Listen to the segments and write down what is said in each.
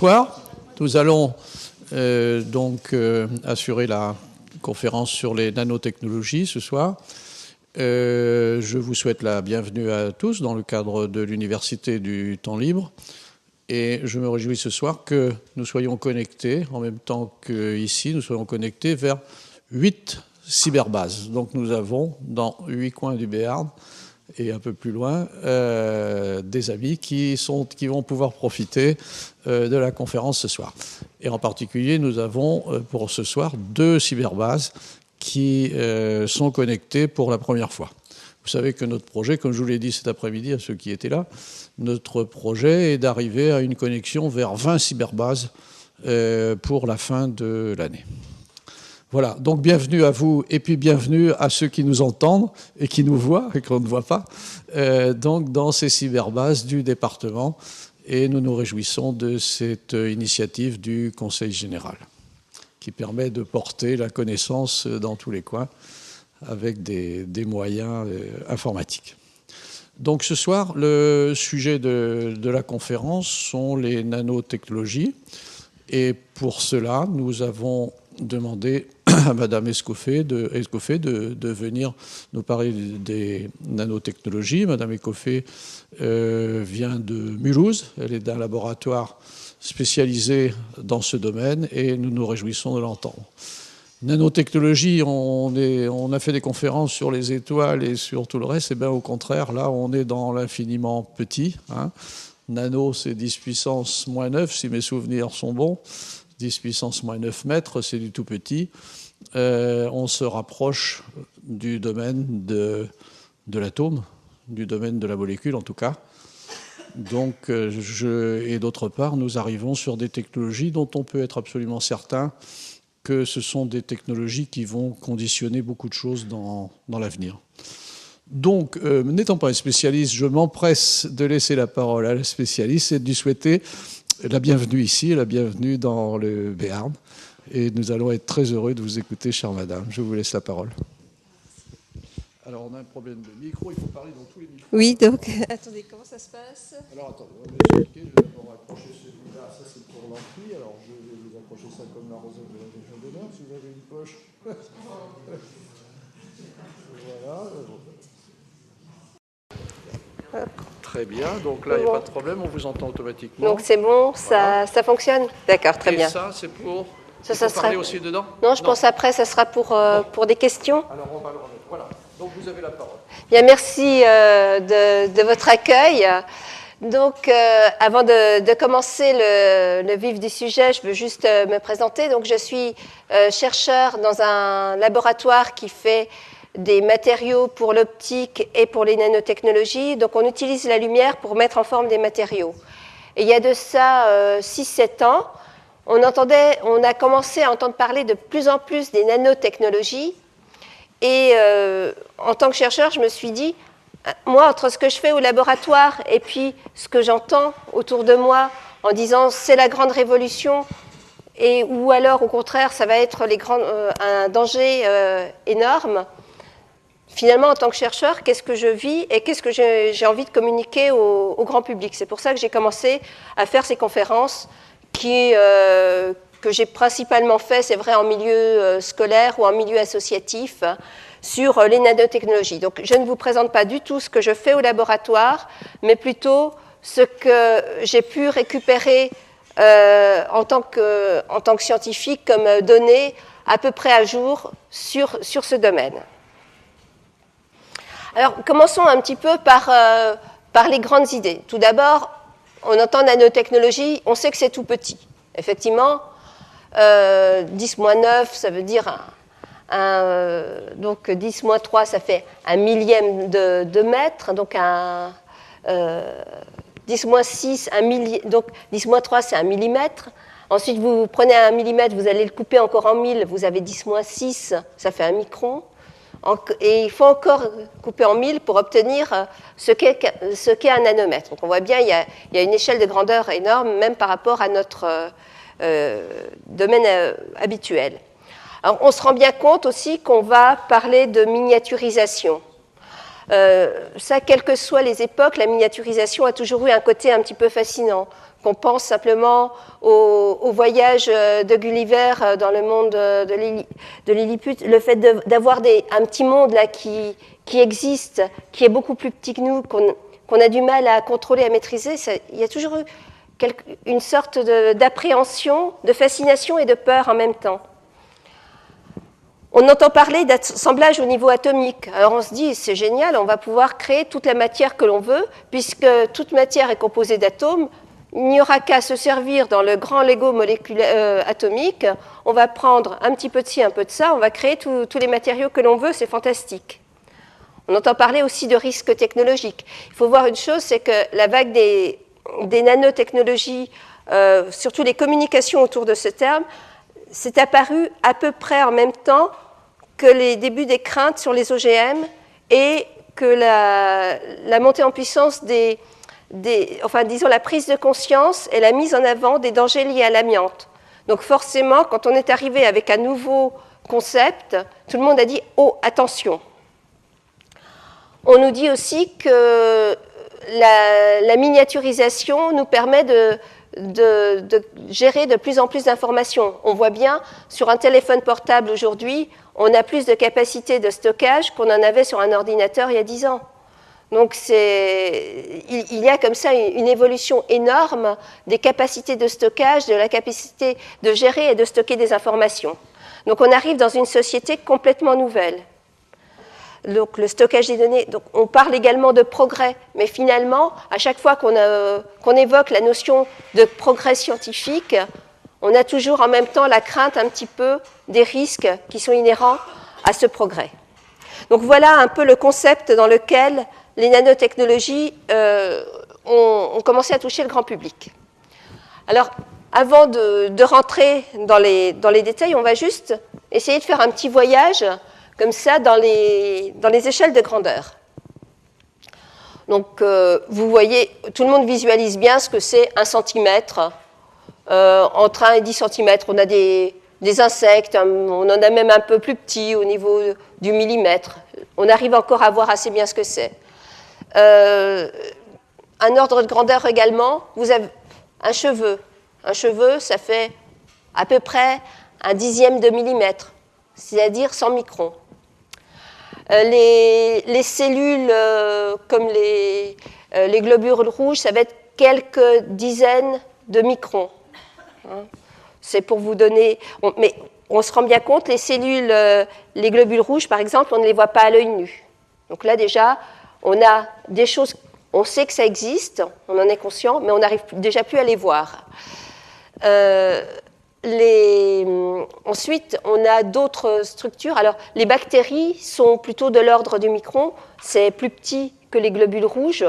Bonsoir. Nous allons assurer la conférence sur les nanotechnologies ce soir. Je vous souhaite la bienvenue à tous dans le cadre de l'Université du Temps Libre. Et je me réjouis ce soir que nous soyons connectés, en même temps qu'ici, nous soyons connectés vers 8 cyberbases. Donc nous avons dans 8 coins du Béarn et un peu plus loin des amis qui vont pouvoir profiter de la conférence ce soir. Et en particulier, nous avons pour ce soir 2 cyberbases qui sont connectées pour la première fois. Vous savez que notre projet, comme je vous l'ai dit cet après-midi à ceux qui étaient là, notre projet est d'arriver à une connexion vers 20 cyberbases pour la fin de l'année. Voilà, donc bienvenue à vous et puis bienvenue à ceux qui nous entendent et qui nous voient et qu'on ne voit pas, donc dans ces cyberbases du département. Et nous nous réjouissons de cette initiative du Conseil général qui permet de porter la connaissance dans tous les coins avec des moyens informatiques. Donc ce soir, le sujet de la conférence sont les nanotechnologies. Et pour cela, nous avons demandé à Madame Escoffet de venir nous parler des nanotechnologies. Madame Escoffet vient de Mulhouse. Elle est d'un laboratoire spécialisé dans ce domaine et nous nous réjouissons de l'entendre. Nanotechnologie, on a fait des conférences sur les étoiles et sur tout le reste. Et bien au contraire, là, on est dans l'infiniment petit. Nano, c'est 10 puissance moins 9, si mes souvenirs sont bons. 10 puissance moins 9 mètres, c'est du tout petit. On se rapproche du domaine de l'atome, du domaine de la molécule en tout cas. Donc, et d'autre part, nous arrivons sur des technologies dont on peut être absolument certain que ce sont des technologies qui vont conditionner beaucoup de choses dans l'avenir. Donc, n'étant pas un spécialiste, je m'empresse de laisser la parole à la spécialiste et de lui souhaiter la bienvenue ici et la bienvenue dans le Béarn. Et nous allons être très heureux de vous écouter, chère madame. Je vous laisse la parole. Alors, on a un problème de micro, il faut parler dans tous les micros. Oui, donc, attendez, comment ça se passe? Alors, attendez, on va expliquer. Je vais d'abord accrocher celui-là. Ça, c'est pour l'ampli. Alors, je vais vous accrocher ça comme la rosette de la Légion d'honneur, si vous avez une poche. Voilà. Très bien, donc là, il n'y a pas de problème, on vous entend automatiquement. Donc c'est bon, voilà. ça fonctionne? D'accord, très bien. Et ça, c'est pour... Ça parler sera... aussi dedans? Non, je pense après, ça sera pour des questions. Alors, on va le remettre. Voilà, donc vous avez la parole. Bien, merci de votre accueil. Donc, avant de commencer le vif du sujet, je veux juste me présenter. Donc, je suis chercheur dans un laboratoire qui fait des matériaux pour l'optique et pour les nanotechnologies. Donc, on utilise la lumière pour mettre en forme des matériaux. Et il y a de ça 6-7 ans, on a commencé à entendre parler de plus en plus des nanotechnologies. Et en tant que chercheur, je me suis dit, moi, entre ce que je fais au laboratoire et puis ce que j'entends autour de moi en disant c'est la grande révolution, ou alors au contraire, ça va être un danger énorme, finalement, en tant que chercheur, qu'est-ce que je vis et qu'est-ce que j'ai envie de communiquer au grand public? C'est pour ça que j'ai commencé à faire ces conférences que j'ai principalement fait, c'est vrai, en milieu scolaire ou en milieu associatif, sur les nanotechnologies. Donc, je ne vous présente pas du tout ce que je fais au laboratoire, mais plutôt ce que j'ai pu récupérer en tant que scientifique comme données à peu près à jour sur ce domaine. Alors, commençons un petit peu par les grandes idées. Tout d'abord, on entend nanotechnologie, on sait que c'est tout petit. Effectivement, 10-9, ça veut dire donc 10-3, ça fait 1 millième de mètre, donc 10-6, donc 10-3, c'est 1 millimètre. Ensuite, vous prenez 1 millimètre, vous allez le couper encore en 1000, vous avez 10-6, ça fait 1 micron. Et il faut encore couper en 1000 pour obtenir ce qu'est un nanomètre. Donc on voit bien, il y a une échelle de grandeur énorme, même par rapport à notre domaine habituel. Alors, on se rend bien compte aussi qu'on va parler de miniaturisation. Ça, quelles que soient les époques, la miniaturisation a toujours eu un côté un petit peu fascinant. Qu'on pense simplement au voyage de Gulliver dans le monde de Lilliput, le fait d'avoir un petit monde là qui existe, qui est beaucoup plus petit que nous, qu'on a du mal à contrôler, à maîtriser, il y a toujours eu une sorte d'appréhension, de fascination et de peur en même temps. On entend parler d'assemblage au niveau atomique. Alors on se dit, c'est génial, on va pouvoir créer toute la matière que l'on veut, puisque toute matière est composée d'atomes. Il n'y aura qu'à se servir dans le grand Lego moléculaire atomique. On va prendre un petit peu de ci, un peu de ça, on va créer tous les matériaux que l'on veut, c'est fantastique. On entend parler aussi de risques technologiques. Il faut voir une chose, c'est que la vague des nanotechnologies, surtout les communications autour de ce terme, c'est apparu à peu près en même temps que les débuts des craintes sur les OGM et que la montée en puissance disons la prise de conscience et la mise en avant des dangers liés à l'amiante. Donc forcément, quand on est arrivé avec un nouveau concept, tout le monde a dit « Oh, attention !» On nous dit aussi que la miniaturisation nous permet de gérer de plus en plus d'informations. On voit bien, sur un téléphone portable aujourd'hui, on a plus de capacité de stockage qu'on en avait sur un ordinateur il y a 10 ans. Donc il y a comme ça une évolution énorme des capacités de stockage, de la capacité de gérer et de stocker des informations. Donc on arrive dans une société complètement nouvelle. Donc le stockage des données, donc on parle également de progrès, mais finalement, à chaque fois qu'on évoque la notion de progrès scientifique, on a toujours en même temps la crainte un petit peu des risques qui sont inhérents à ce progrès. Donc voilà un peu le concept dans lequel les nanotechnologies ont commencé à toucher le grand public. Alors, avant de rentrer dans les détails, on va juste essayer de faire un petit voyage comme ça dans les échelles de grandeur. Donc, vous voyez, tout le monde visualise bien ce que c'est 1 centimètre. Entre 1 et 10 centimètres, on a des insectes, on en a même un peu plus petits au niveau du millimètre. On arrive encore à voir assez bien ce que c'est. Un ordre de grandeur également, vous avez un cheveu. Un cheveu, ça fait à peu près 1/10 de millimètre, c'est-à-dire 100 microns. Les cellules comme les globules rouges, ça va être quelques dizaines de microns. C'est pour vous donner... Mais on se rend bien compte, les cellules, les globules rouges, par exemple, on ne les voit pas à l'œil nu. Donc là, déjà, on a des choses... On sait que ça existe, on en est conscient, mais on n'arrive déjà plus à les voir. Ensuite, on a d'autres structures. Alors, les bactéries sont plutôt de l'ordre du micron. C'est plus petit que les globules rouges.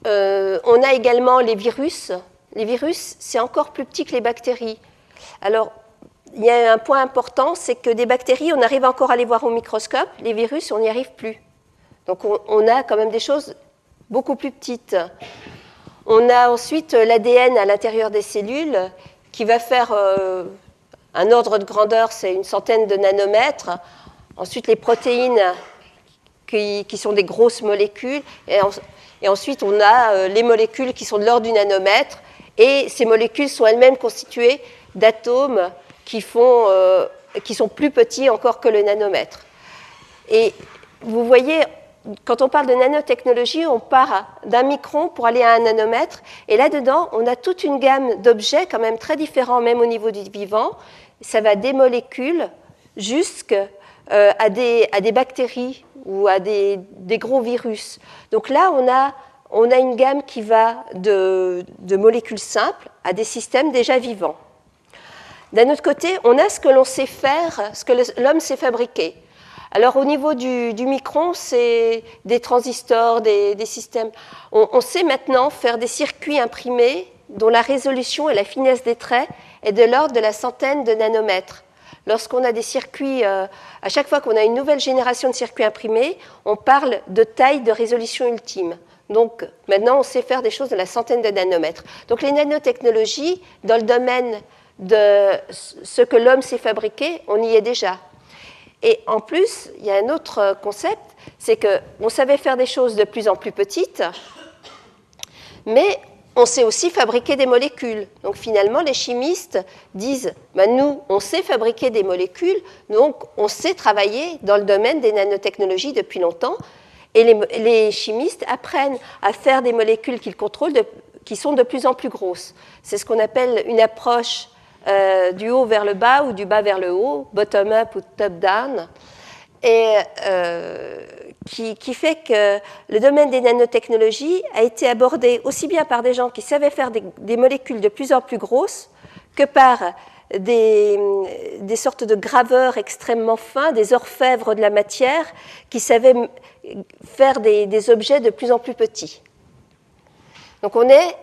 On a également les virus. Les virus, c'est encore plus petit que les bactéries. Alors, il y a un point important, c'est que des bactéries, on arrive encore à les voir au microscope. Les virus, on n'y arrive plus. Donc, on a quand même des choses beaucoup plus petites. On a ensuite l'ADN à l'intérieur des cellules qui va faire un ordre de grandeur, c'est 1 centaine de nanomètres. Ensuite, les protéines qui sont des grosses molécules. Et ensuite, on a les molécules qui sont de l'ordre du nanomètre. Et ces molécules sont elles-mêmes constituées d'atomes qui sont plus petits encore que le nanomètre. Et vous voyez, quand on parle de nanotechnologie, on part d'un micron pour aller à 1 nanomètre. Et là-dedans, on a toute une gamme d'objets quand même très différents, même au niveau du vivant. Ça va des molécules jusqu'à des bactéries ou à des gros virus. Donc là, on a une gamme qui va de molécules simples à des systèmes déjà vivants. D'un autre côté, on a ce que l'on sait faire, ce que l'homme sait fabriquer. Alors au niveau du micron, c'est des transistors, des systèmes. On sait maintenant faire des circuits imprimés dont la résolution et la finesse des traits est de l'ordre de la centaine de nanomètres. Lorsqu'on a des circuits, à chaque fois qu'on a une nouvelle génération de circuits imprimés, on parle de taille de résolution ultime. Donc maintenant, on sait faire des choses de la centaine de nanomètres. Donc les nanotechnologies, dans le domaine de ce que l'homme sait fabriquer, on y est déjà. Et en plus, il y a un autre concept, c'est qu'on savait faire des choses de plus en plus petites, mais on sait aussi fabriquer des molécules. Donc finalement, les chimistes disent, nous, on sait fabriquer des molécules, donc on sait travailler dans le domaine des nanotechnologies depuis longtemps, et les chimistes apprennent à faire des molécules qu'ils contrôlent qui sont de plus en plus grosses. C'est ce qu'on appelle une approche du haut vers le bas ou du bas vers le haut, bottom-up ou top-down, et qui fait que le domaine des nanotechnologies a été abordé aussi bien par des gens qui savaient faire des molécules de plus en plus grosses que par des sortes de graveurs extrêmement fins, des orfèvres de la matière qui savaient faire des objets de plus en plus petits. Donc on est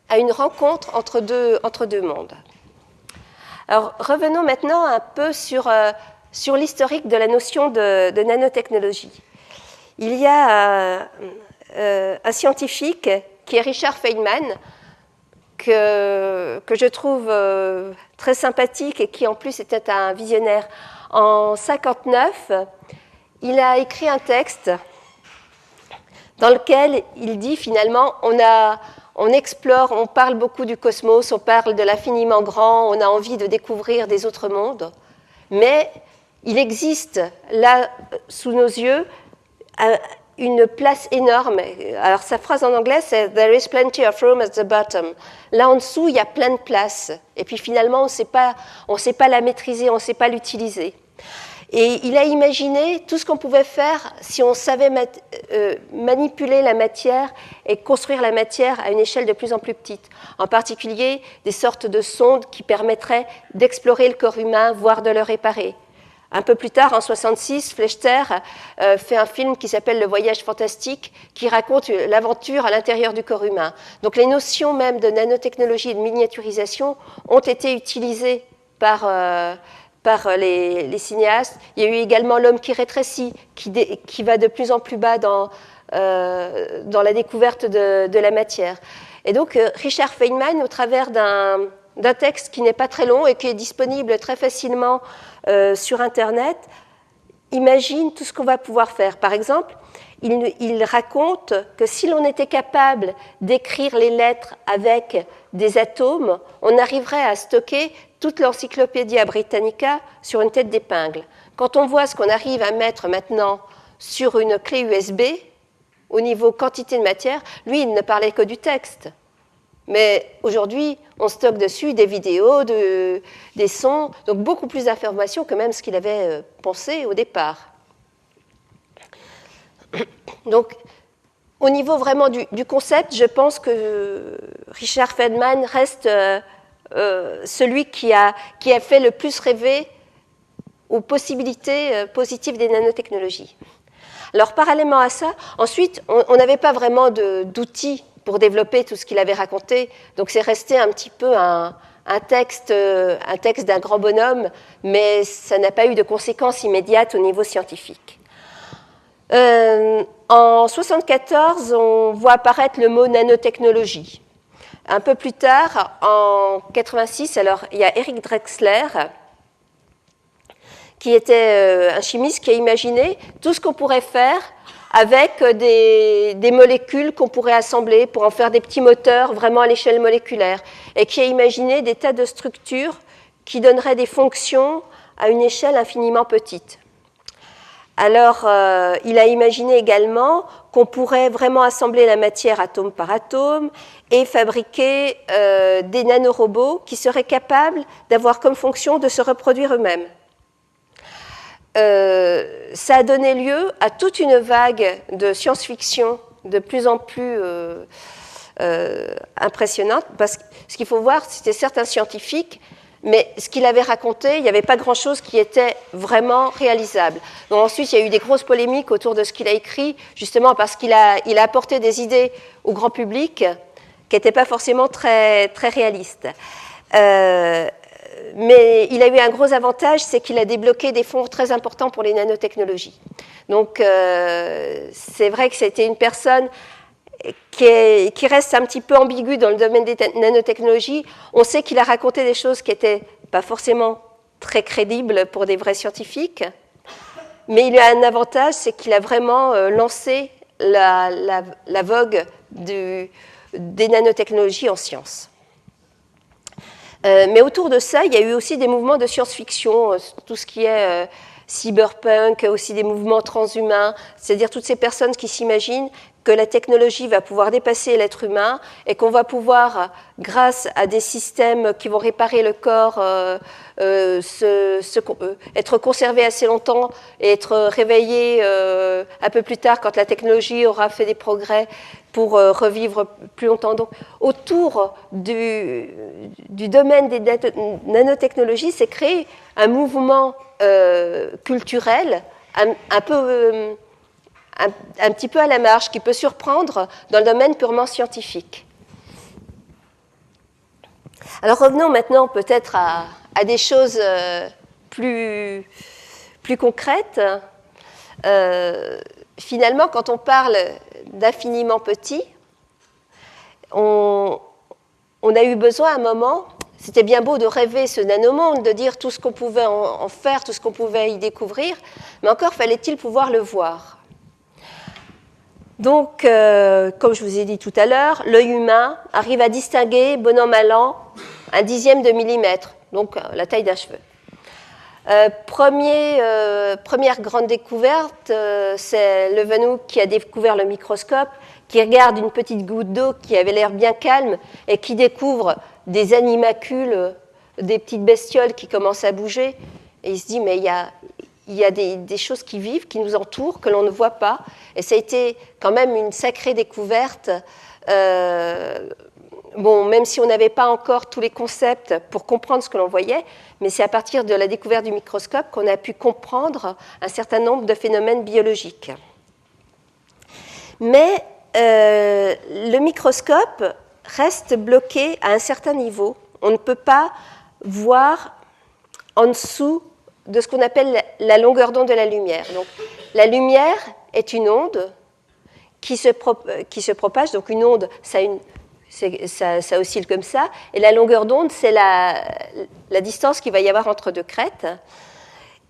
à une rencontre entre deux mondes. Alors revenons maintenant un peu sur l'historique de la notion de nanotechnologie. Il y a un scientifique qui est Richard Feynman, que je trouve très sympathique et qui en plus était un visionnaire. En 1959, il a écrit un texte dans lequel il dit finalement on explore, on parle beaucoup du cosmos, on parle de l'infiniment grand, on a envie de découvrir des autres mondes, mais il existe là sous nos yeux une place énorme. Alors sa phrase en anglais c'est « There is plenty of room at the bottom ». Là en dessous, il y a plein de places. Et puis finalement, on ne sait pas la maîtriser, on ne sait pas l'utiliser. Et il a imaginé tout ce qu'on pouvait faire si on savait manipuler la matière et construire la matière à une échelle de plus en plus petite. En particulier, des sortes de sondes qui permettraient d'explorer le corps humain, voire de le réparer. Un peu plus tard, en 1966, Flechter fait un film qui s'appelle « Le voyage fantastique » qui raconte l'aventure à l'intérieur du corps humain. Donc les notions même de nanotechnologie et de miniaturisation ont été utilisées par les cinéastes. Il y a eu également l'homme qui rétrécit, qui va de plus en plus bas dans la découverte de la matière. Et donc Richard Feynman, au travers d'un texte qui n'est pas très long et qui est disponible très facilement sur Internet, imagine tout ce qu'on va pouvoir faire. Par exemple, il raconte que si l'on était capable d'écrire les lettres avec des atomes, on arriverait à stocker toute l'Encyclopédia Britannica sur une tête d'épingle. Quand on voit ce qu'on arrive à mettre maintenant sur une clé USB, au niveau quantité de matière, lui, il ne parlait que du texte. Mais aujourd'hui, on stocke dessus des vidéos, des sons, donc beaucoup plus d'informations que même ce qu'il avait pensé au départ. Donc, au niveau vraiment du concept, je pense que Richard Feynman reste celui qui a fait le plus rêver aux possibilités positives des nanotechnologies. Alors, parallèlement à ça, ensuite, on n'avait pas vraiment d'outils pour développer tout ce qu'il avait raconté, donc c'est resté un petit peu un texte d'un grand bonhomme, mais ça n'a pas eu de conséquences immédiates au niveau scientifique. En 1974, on voit apparaître le mot nanotechnologie. Un peu plus tard, en 1986, alors il y a Eric Drexler, qui était un chimiste qui a imaginé tout ce qu'on pourrait faire avec des molécules qu'on pourrait assembler pour en faire des petits moteurs vraiment à l'échelle moléculaire, et qui a imaginé des tas de structures qui donneraient des fonctions à une échelle infiniment petite. Alors, il a imaginé également qu'on pourrait vraiment assembler la matière atome par atome et fabriquer des nanorobots qui seraient capables d'avoir comme fonction de se reproduire eux-mêmes. Ça a donné lieu à toute une vague de science-fiction de plus en plus impressionnante, parce que ce qu'il faut voir, c'était certains scientifiques, mais ce qu'il avait raconté, il n'y avait pas grand-chose qui était vraiment réalisable. Donc ensuite, il y a eu des grosses polémiques autour de ce qu'il a écrit, justement parce qu'il a apporté des idées au grand public qui n'étaient pas forcément très, très réalistes. Mais il a eu un gros avantage, c'est qu'il a débloqué des fonds très importants pour les nanotechnologies. Donc c'est vrai que c'était une personne qui reste un petit peu ambiguë dans le domaine des nanotechnologies. On sait qu'il a raconté des choses qui n'étaient pas forcément très crédibles pour des vrais scientifiques, mais il a un avantage, c'est qu'il a vraiment lancé la vogue des nanotechnologies en sciences. Mais autour de ça, il y a eu aussi des mouvements de science-fiction, tout ce qui est cyberpunk, aussi des mouvements transhumains, c'est-à-dire toutes ces personnes qui s'imaginent que la technologie va pouvoir dépasser l'être humain et qu'on va pouvoir, grâce à des systèmes qui vont réparer le corps, être conservé assez longtemps et être réveillé un peu plus tard quand la technologie aura fait des progrès pour revivre plus longtemps. Donc, autour du domaine des nanotechnologies, s'est créé un mouvement culturel un petit peu à la marge, qui peut surprendre dans le domaine purement scientifique. Alors revenons maintenant peut-être à des choses plus concrètes. Finalement, quand on parle d'infiniment petit, on a eu besoin à un moment, c'était bien beau de rêver ce nanomonde, de dire tout ce qu'on pouvait en faire, tout ce qu'on pouvait y découvrir, mais encore fallait-il pouvoir le voir. Donc, comme je vous ai dit tout à l'heure, l'œil humain arrive à distinguer, bon an, mal an, 1/10 de millimètre, donc la taille d'un cheveu. Première grande découverte, c'est Leeuwenhoek qui a découvert le microscope, qui regarde une petite goutte d'eau qui avait l'air bien calme et qui découvre des animalcules, des petites bestioles qui commencent à bouger. Et il se dit, mais il y a des choses qui vivent, qui nous entourent, que l'on ne voit pas. Et ça a été quand même une sacrée découverte. Même si on n'avait pas encore tous les concepts pour comprendre ce que l'on voyait, mais c'est à partir de la découverte du microscope qu'on a pu comprendre un certain nombre de phénomènes biologiques. Mais le microscope reste bloqué à un certain niveau. On ne peut pas voir en dessous de ce qu'on appelle la longueur d'onde de la lumière. Donc, la lumière est une onde qui se propage. Donc, une onde, ça oscille comme ça. Et la longueur d'onde, c'est la distance qu'il va y avoir entre deux crêtes.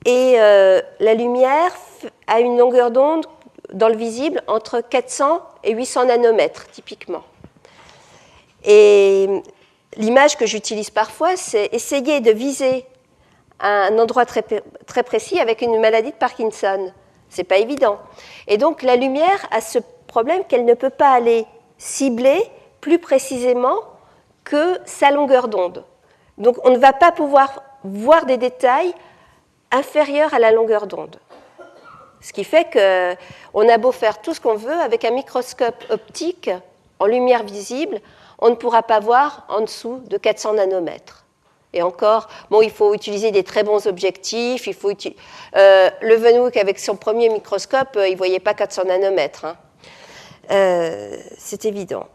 Et la lumière a une longueur d'onde dans le visible entre 400 et 800 nanomètres, typiquement. Et l'image que j'utilise parfois, c'est essayer de viser un endroit très, très précis avec une maladie de Parkinson. Ce n'est pas évident. Et donc, la lumière a ce problème qu'elle ne peut pas aller cibler plus précisément que sa longueur d'onde. Donc, on ne va pas pouvoir voir des détails inférieurs à la longueur d'onde. Ce qui fait qu'on a beau faire tout ce qu'on veut, avec un microscope optique en lumière visible, on ne pourra pas voir en dessous de 400 nanomètres. Et encore, il faut utiliser des très bons objectifs. Leeuwenhoek, avec son premier microscope, il ne voyait pas 400 nanomètres. C'est évident.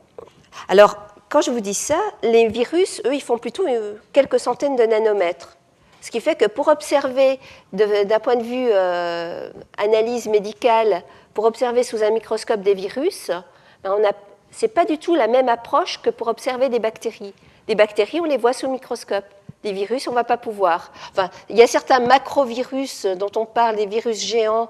Alors, quand je vous dis ça, les virus, eux, ils font plutôt quelques centaines de nanomètres. Ce qui fait que pour observer, d'un point de vue analyse médicale, pour observer sous un microscope des virus, ce n'est pas du tout la même approche que pour observer des bactéries. Des bactéries, on les voit sous le microscope. Des virus, on ne va pas pouvoir. Enfin, il y a certains macrovirus dont on parle, des virus géants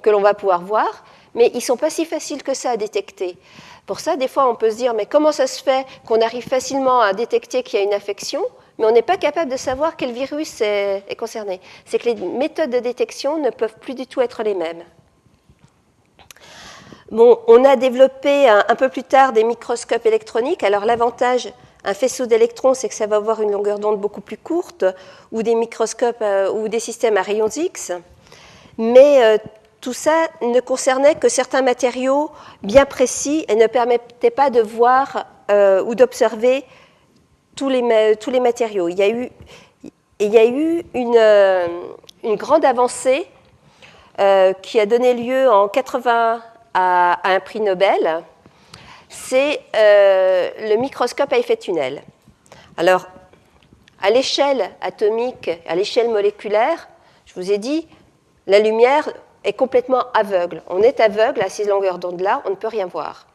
que l'on va pouvoir voir, mais ils ne sont pas si faciles que ça à détecter. Pour ça, des fois, on peut se dire, mais comment ça se fait qu'on arrive facilement à détecter qu'il y a une infection, mais on n'est pas capable de savoir quel virus est concerné? C'est que les méthodes de détection ne peuvent plus du tout être les mêmes. On a développé un peu plus tard des microscopes électroniques. Alors, l'avantage, un faisceau d'électrons, c'est que ça va avoir une longueur d'onde beaucoup plus courte, ou des microscopes ou des systèmes à rayons X. Mais tout ça ne concernait que certains matériaux bien précis et ne permettait pas de voir ou d'observer tous les matériaux. Il y a eu une grande avancée qui a donné lieu en 1980 à un prix Nobel. C'est le microscope à effet tunnel. Alors, à l'échelle atomique, à l'échelle moléculaire, je vous ai dit, la lumière est complètement aveugle. On est aveugle à ces longueurs d'onde-là, on ne peut rien voir.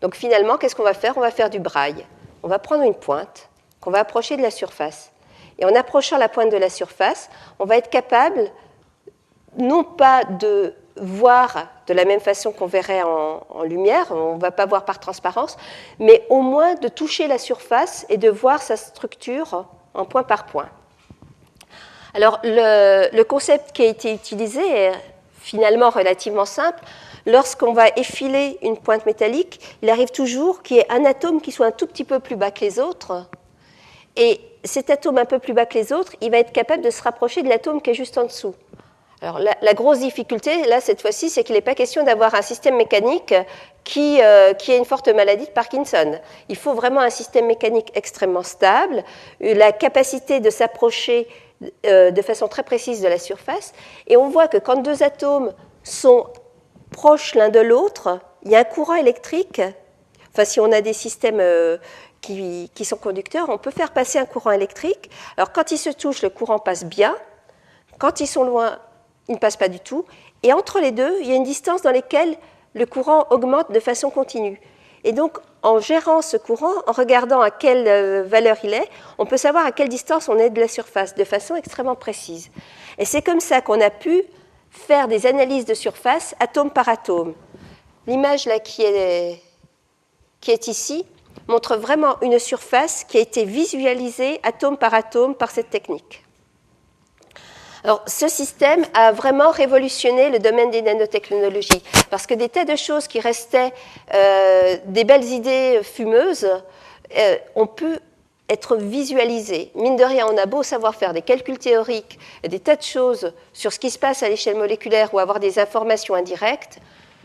Donc finalement, qu'est-ce qu'on va faire? On va faire du braille. On va prendre une pointe qu'on va approcher de la surface. Et en approchant la pointe de la surface, on va être capable non pas de voir de la même façon qu'on verrait en lumière, on ne va pas voir par transparence, mais au moins de toucher la surface et de voir sa structure en point par point. Alors, le concept qui a été utilisé est finalement relativement simple. Lorsqu'on va effiler une pointe métallique, il arrive toujours qu'il y ait un atome qui soit un tout petit peu plus bas que les autres. Et cet atome un peu plus bas que les autres, il va être capable de se rapprocher de l'atome qui est juste en dessous. Alors, la grosse difficulté, là, cette fois-ci, c'est qu'il n'est pas question d'avoir un système mécanique qui ait une forte maladie de Parkinson. Il faut vraiment un système mécanique extrêmement stable, la capacité de s'approcher de façon très précise de la surface. Et on voit que quand deux atomes sont proches l'un de l'autre, il y a un courant électrique. Enfin, si on a des systèmes qui sont conducteurs, on peut faire passer un courant électrique. Alors, quand ils se touchent, le courant passe bien. Quand ils sont loin, il ne passe pas du tout. Et entre les deux, il y a une distance dans laquelle le courant augmente de façon continue. Et donc, en gérant ce courant, en regardant à quelle valeur il est, on peut savoir à quelle distance on est de la surface, de façon extrêmement précise. Et c'est comme ça qu'on a pu faire des analyses de surface atome par atome. L'image là qui est ici montre vraiment une surface qui a été visualisée atome par atome par cette technique. Alors, ce système a vraiment révolutionné le domaine des nanotechnologies, parce que des tas de choses qui restaient des belles idées fumeuses ont pu être visualisées. Mine de rien, on a beau savoir faire des calculs théoriques, des tas de choses sur ce qui se passe à l'échelle moléculaire ou avoir des informations indirectes,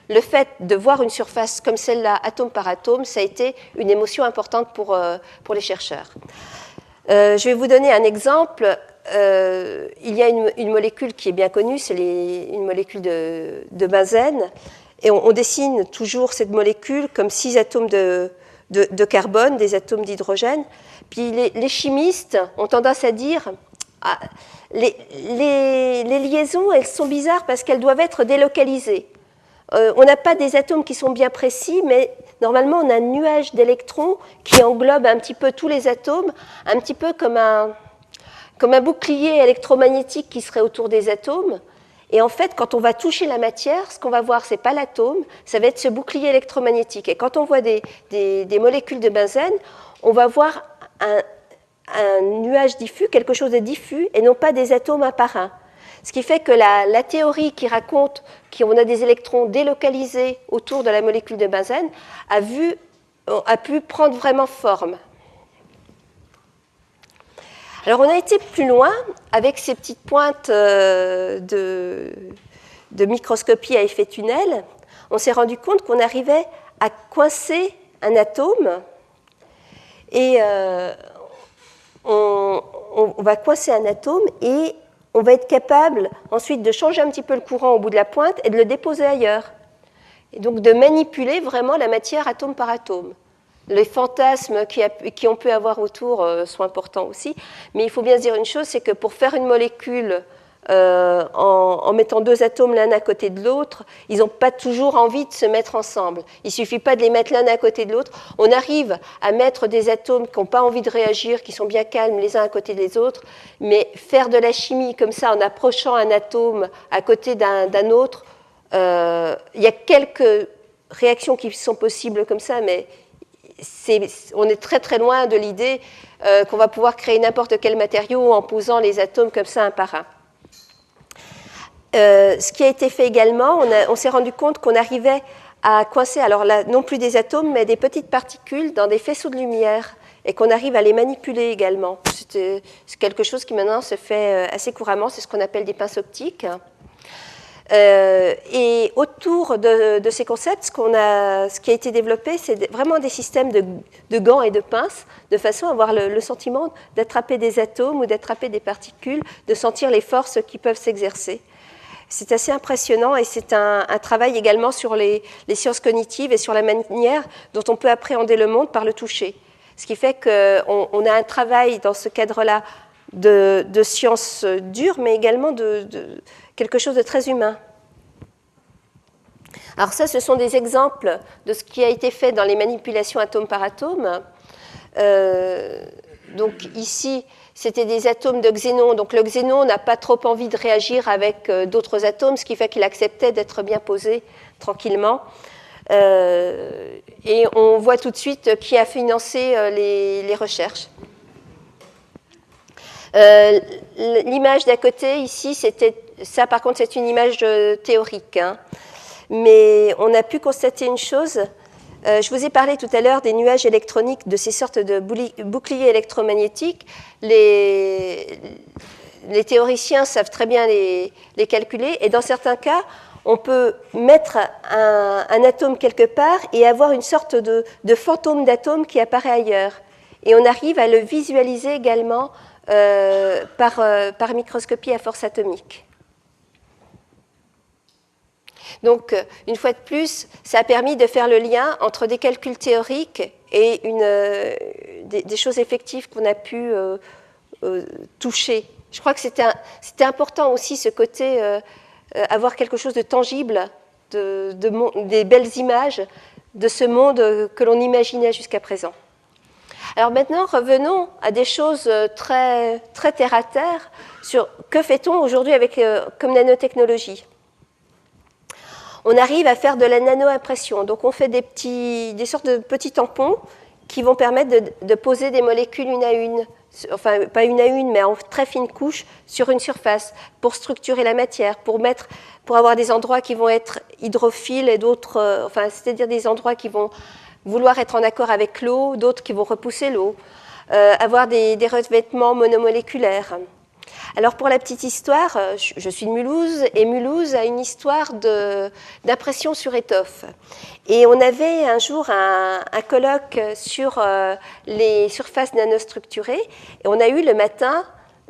le fait de voir une surface comme celle-là, atome par atome, ça a été une émotion importante pour les chercheurs. Je vais vous donner un exemple. Il y a une molécule qui est bien connue, c'est une molécule de benzène, et on dessine toujours cette molécule comme 6 atomes de carbone, des atomes d'hydrogène. Puis les chimistes ont tendance à dire les liaisons, elles sont bizarres parce qu'elles doivent être délocalisées. On n'a pas des atomes qui sont bien précis, mais normalement on a un nuage d'électrons qui englobe un petit peu tous les atomes, un petit peu comme un bouclier électromagnétique qui serait autour des atomes. Et en fait, quand on va toucher la matière, ce qu'on va voir, ce n'est pas l'atome, ça va être ce bouclier électromagnétique. Et quand on voit des molécules de benzène, on va voir un nuage diffus, quelque chose de diffus, et non pas des atomes un par un. Ce qui fait que la théorie qui raconte qu'on a des électrons délocalisés autour de la molécule de benzène a pu prendre vraiment forme. Alors, on a été plus loin avec ces petites pointes de microscopie à effet tunnel. On s'est rendu compte qu'on arrivait à coincer un atome et on va coincer un atome et on va être capable ensuite de changer un petit peu le courant au bout de la pointe et de le déposer ailleurs. Et donc de manipuler vraiment la matière atome par atome. Les fantasmes qu'on peut avoir autour sont importants aussi, mais il faut bien se dire une chose, c'est que pour faire une molécule en mettant 2 atomes l'un à côté de l'autre, ils n'ont pas toujours envie de se mettre ensemble. Il ne suffit pas de les mettre l'un à côté de l'autre. On arrive à mettre des atomes qui n'ont pas envie de réagir, qui sont bien calmes les uns à côté des autres, mais faire de la chimie comme ça en approchant un atome à côté d'un autre, il y a quelques réactions qui sont possibles comme ça, mais on est très très loin de l'idée qu'on va pouvoir créer n'importe quel matériau en posant les atomes comme ça un par un. Ce qui a été fait également, on s'est rendu compte qu'on arrivait à coincer, alors là, non plus des atomes, mais des petites particules dans des faisceaux de lumière et qu'on arrive à les manipuler également. C'est quelque chose qui maintenant se fait assez couramment, c'est ce qu'on appelle des pinces optiques. Et autour de ces concepts, ce qui a été développé, c'est vraiment des systèmes de gants et de pinces, de façon à avoir le sentiment d'attraper des atomes ou d'attraper des particules, de sentir les forces qui peuvent s'exercer. C'est assez impressionnant et c'est un travail également sur les sciences cognitives et sur la manière dont on peut appréhender le monde par le toucher. Ce qui fait qu'on a un travail dans ce cadre-là de sciences dures, mais également de quelque chose de très humain. Alors ça, ce sont des exemples de ce qui a été fait dans les manipulations atome par atome. Donc ici, c'était des atomes de xénon. Donc le xénon n'a pas trop envie de réagir avec d'autres atomes, ce qui fait qu'il acceptait d'être bien posé tranquillement. Et on voit tout de suite qui a financé les recherches. L'image d'à côté, ici, ça par contre, c'est une image théorique. Hein. Mais on a pu constater une chose. Je vous ai parlé tout à l'heure des nuages électroniques, de ces sortes de boucliers électromagnétiques. Les théoriciens savent très bien les calculer. Et dans certains cas, on peut mettre un atome quelque part et avoir une sorte de fantôme d'atome qui apparaît ailleurs. Et on arrive à le visualiser également par microscopie à force atomique. Donc, une fois de plus, ça a permis de faire le lien entre des calculs théoriques et des choses effectives qu'on a pu toucher. Je crois que c'était important aussi ce côté, avoir quelque chose de tangible, des belles images de ce monde que l'on imaginait jusqu'à présent. Alors maintenant, revenons à des choses très, très terre à terre sur que fait-on aujourd'hui comme nanotechnologie. On arrive à faire de la nano-impression. Donc on fait des sortes de petits tampons qui vont permettre de poser des molécules une à une, enfin pas une à une, mais en très fine couche sur une surface pour structurer la matière, pour avoir des endroits qui vont être hydrophiles et d'autres, c'est-à-dire des endroits qui vont vouloir être en accord avec l'eau, d'autres qui vont repousser l'eau, avoir des revêtements monomoléculaires. Alors pour la petite histoire, je suis de Mulhouse et Mulhouse a une histoire d'impression sur étoffe. Et on avait un jour un colloque sur les surfaces nanostructurées et on a eu le matin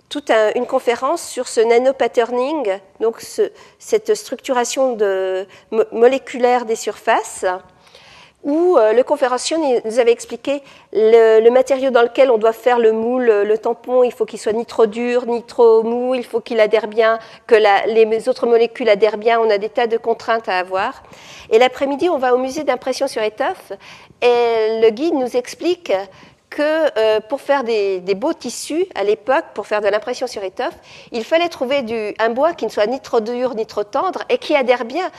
toute une conférence sur ce nanopatterning, donc cette structuration moléculaire des surfaces, où le conférencier nous avait expliqué le matériau dans lequel on doit faire le moule, le tampon, il faut qu'il soit ni trop dur, ni trop mou, il faut qu'il adhère bien, que les autres molécules adhèrent bien, on a des tas de contraintes à avoir. Et l'après-midi, on va au musée d'impression sur étoffe, et le guide nous explique que pour faire des beaux tissus, à l'époque, pour faire de l'impression sur étoffe, il fallait trouver un bois qui ne soit ni trop dur ni trop tendre et qui adhère bien,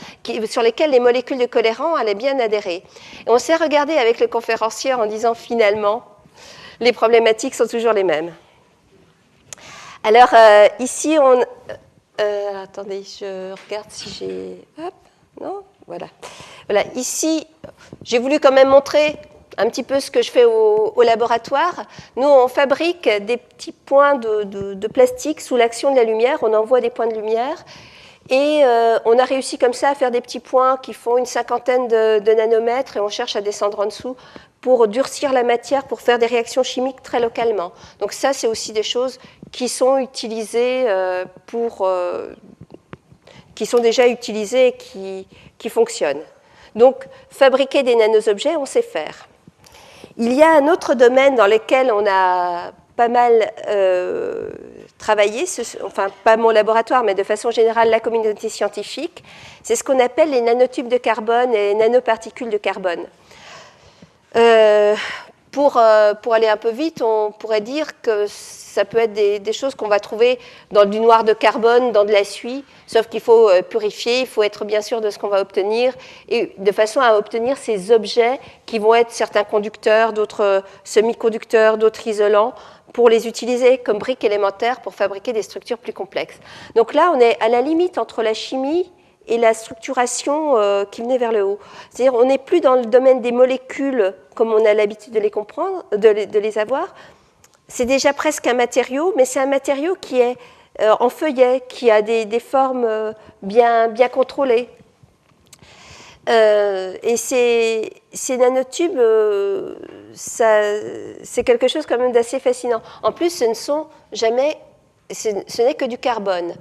sur lesquels les molécules de colorant allaient bien adhérer. Et on s'est regardé avec le conférencier en disant finalement, les problématiques sont toujours les mêmes. Alors ici, attendez, je regarde si j'ai... Hop, non, voilà. Voilà, ici, j'ai voulu quand même montrer un petit peu ce que je fais au laboratoire. Nous, on fabrique des petits points de plastique sous l'action de la lumière. On envoie des points de lumière. Et on a réussi comme ça à faire des petits points qui font une cinquantaine de nanomètres. Et on cherche à descendre en dessous pour durcir la matière, pour faire des réactions chimiques très localement. Donc ça, c'est aussi des choses qui sont utilisées qui sont déjà utilisées et qui fonctionnent. Donc, fabriquer des nanoobjets, on sait faire. Il y a un autre domaine dans lequel on a pas mal travaillé, enfin pas mon laboratoire, mais de façon générale la communauté scientifique, c'est ce qu'on appelle les nanotubes de carbone et les nanoparticules de carbone. Pour aller un peu vite, on pourrait dire que ça peut être des choses qu'on va trouver dans du noir de carbone, dans de la suie, sauf qu'il faut purifier, il faut être bien sûr de ce qu'on va obtenir, et de façon à obtenir ces objets qui vont être certains conducteurs, d'autres semi-conducteurs, d'autres isolants, pour les utiliser comme briques élémentaires pour fabriquer des structures plus complexes. Donc là, on est à la limite entre la chimie et la structuration qui venait vers le haut. C'est-à-dire on n'est plus dans le domaine des molécules comme on a l'habitude de les comprendre, de les avoir. C'est déjà presque un matériau, mais c'est un matériau qui est en feuillet, qui a des formes bien contrôlées. Et ces nanotubes, c'est quelque chose quand même d'assez fascinant. En plus, ce n'est que du carbone.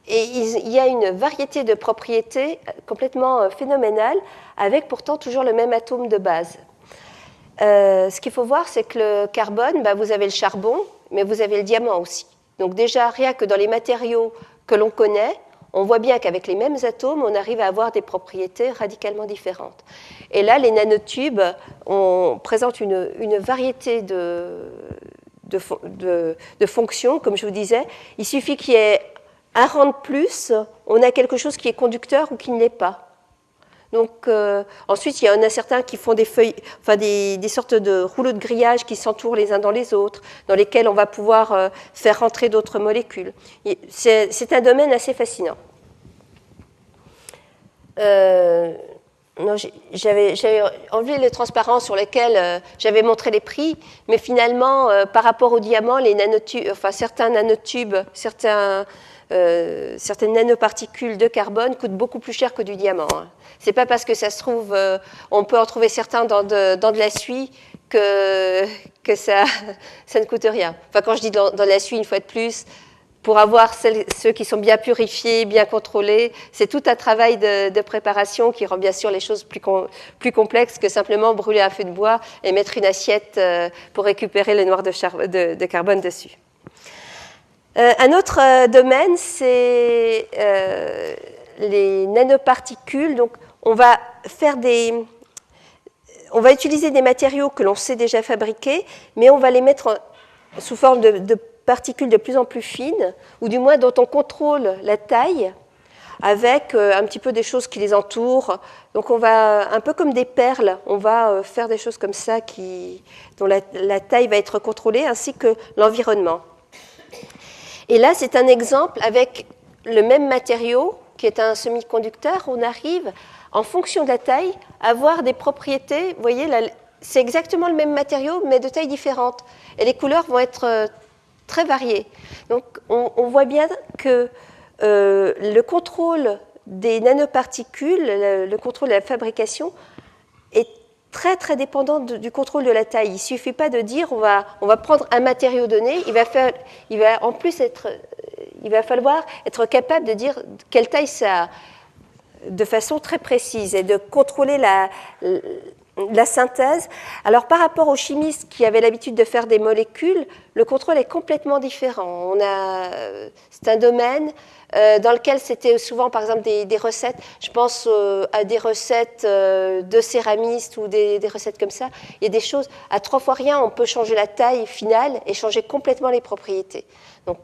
Et il y a une variété de propriétés complètement phénoménales, avec pourtant toujours le même atome de base. Ce qu'il faut voir, c'est que le carbone, vous avez le charbon, mais vous avez le diamant aussi. Donc déjà, rien que dans les matériaux que l'on connaît, on voit bien qu'avec les mêmes atomes, on arrive à avoir des propriétés radicalement différentes. Et là, les nanotubes présentent une variété de fonction, comme je vous disais. Il suffit qu'il y ait un rang de plus, on a quelque chose qui est conducteur ou qui ne l'est pas. Donc, ensuite, il y en a certains qui font des feuilles, enfin des sortes de rouleaux de grillage qui s'entourent les uns dans les autres, dans lesquels on va pouvoir faire rentrer d'autres molécules. C'est un domaine assez fascinant. J'avais enlevé le transparent sur lequel j'avais montré les prix, mais finalement, par rapport au diamant, les nanotubes, enfin certains nanotubes, certaines nanoparticules de carbone coûtent beaucoup plus cher que du diamant. C'est pas parce que ça se trouve, on peut en trouver certains dans de la suie que ça ne coûte rien. Enfin, quand je dis dans de la suie, une fois de plus, pour avoir ceux qui sont bien purifiés, bien contrôlés, c'est tout un travail de préparation qui rend bien sûr les choses plus complexes que simplement brûler un feu de bois et mettre une assiette pour récupérer le noir de carbone dessus. Un autre domaine, c'est les nanoparticules. Donc, on va utiliser des matériaux que l'on sait déjà fabriquer, mais on va les mettre sous forme de particules de plus en plus fines, ou du moins dont on contrôle la taille, avec un petit peu des choses qui les entourent. Donc on va, un peu comme des perles, on va faire des choses comme ça dont la taille va être contrôlée, ainsi que l'environnement. Et là, c'est un exemple avec le même matériau, qui est un semi-conducteur. On arrive, en fonction de la taille, à avoir des propriétés. Vous voyez, là, c'est exactement le même matériau, mais de taille différente. Et les couleurs vont être très variées. Donc, on voit bien que le contrôle des nanoparticules, le contrôle de la fabrication, est très, très dépendant du contrôle de la taille. Il ne suffit pas de dire on va prendre un matériau donné, il va falloir être capable de dire quelle taille ça a, de façon très précise, et de contrôler la synthèse. Alors, par rapport aux chimistes qui avaient l'habitude de faire des molécules, le contrôle est complètement différent. C'est un domaine dans lequel c'était souvent, par exemple, des recettes. Je pense à des recettes de céramistes ou des recettes comme ça. Il y a des choses, à 3 fois rien, on peut changer la taille finale et changer complètement les propriétés. Donc,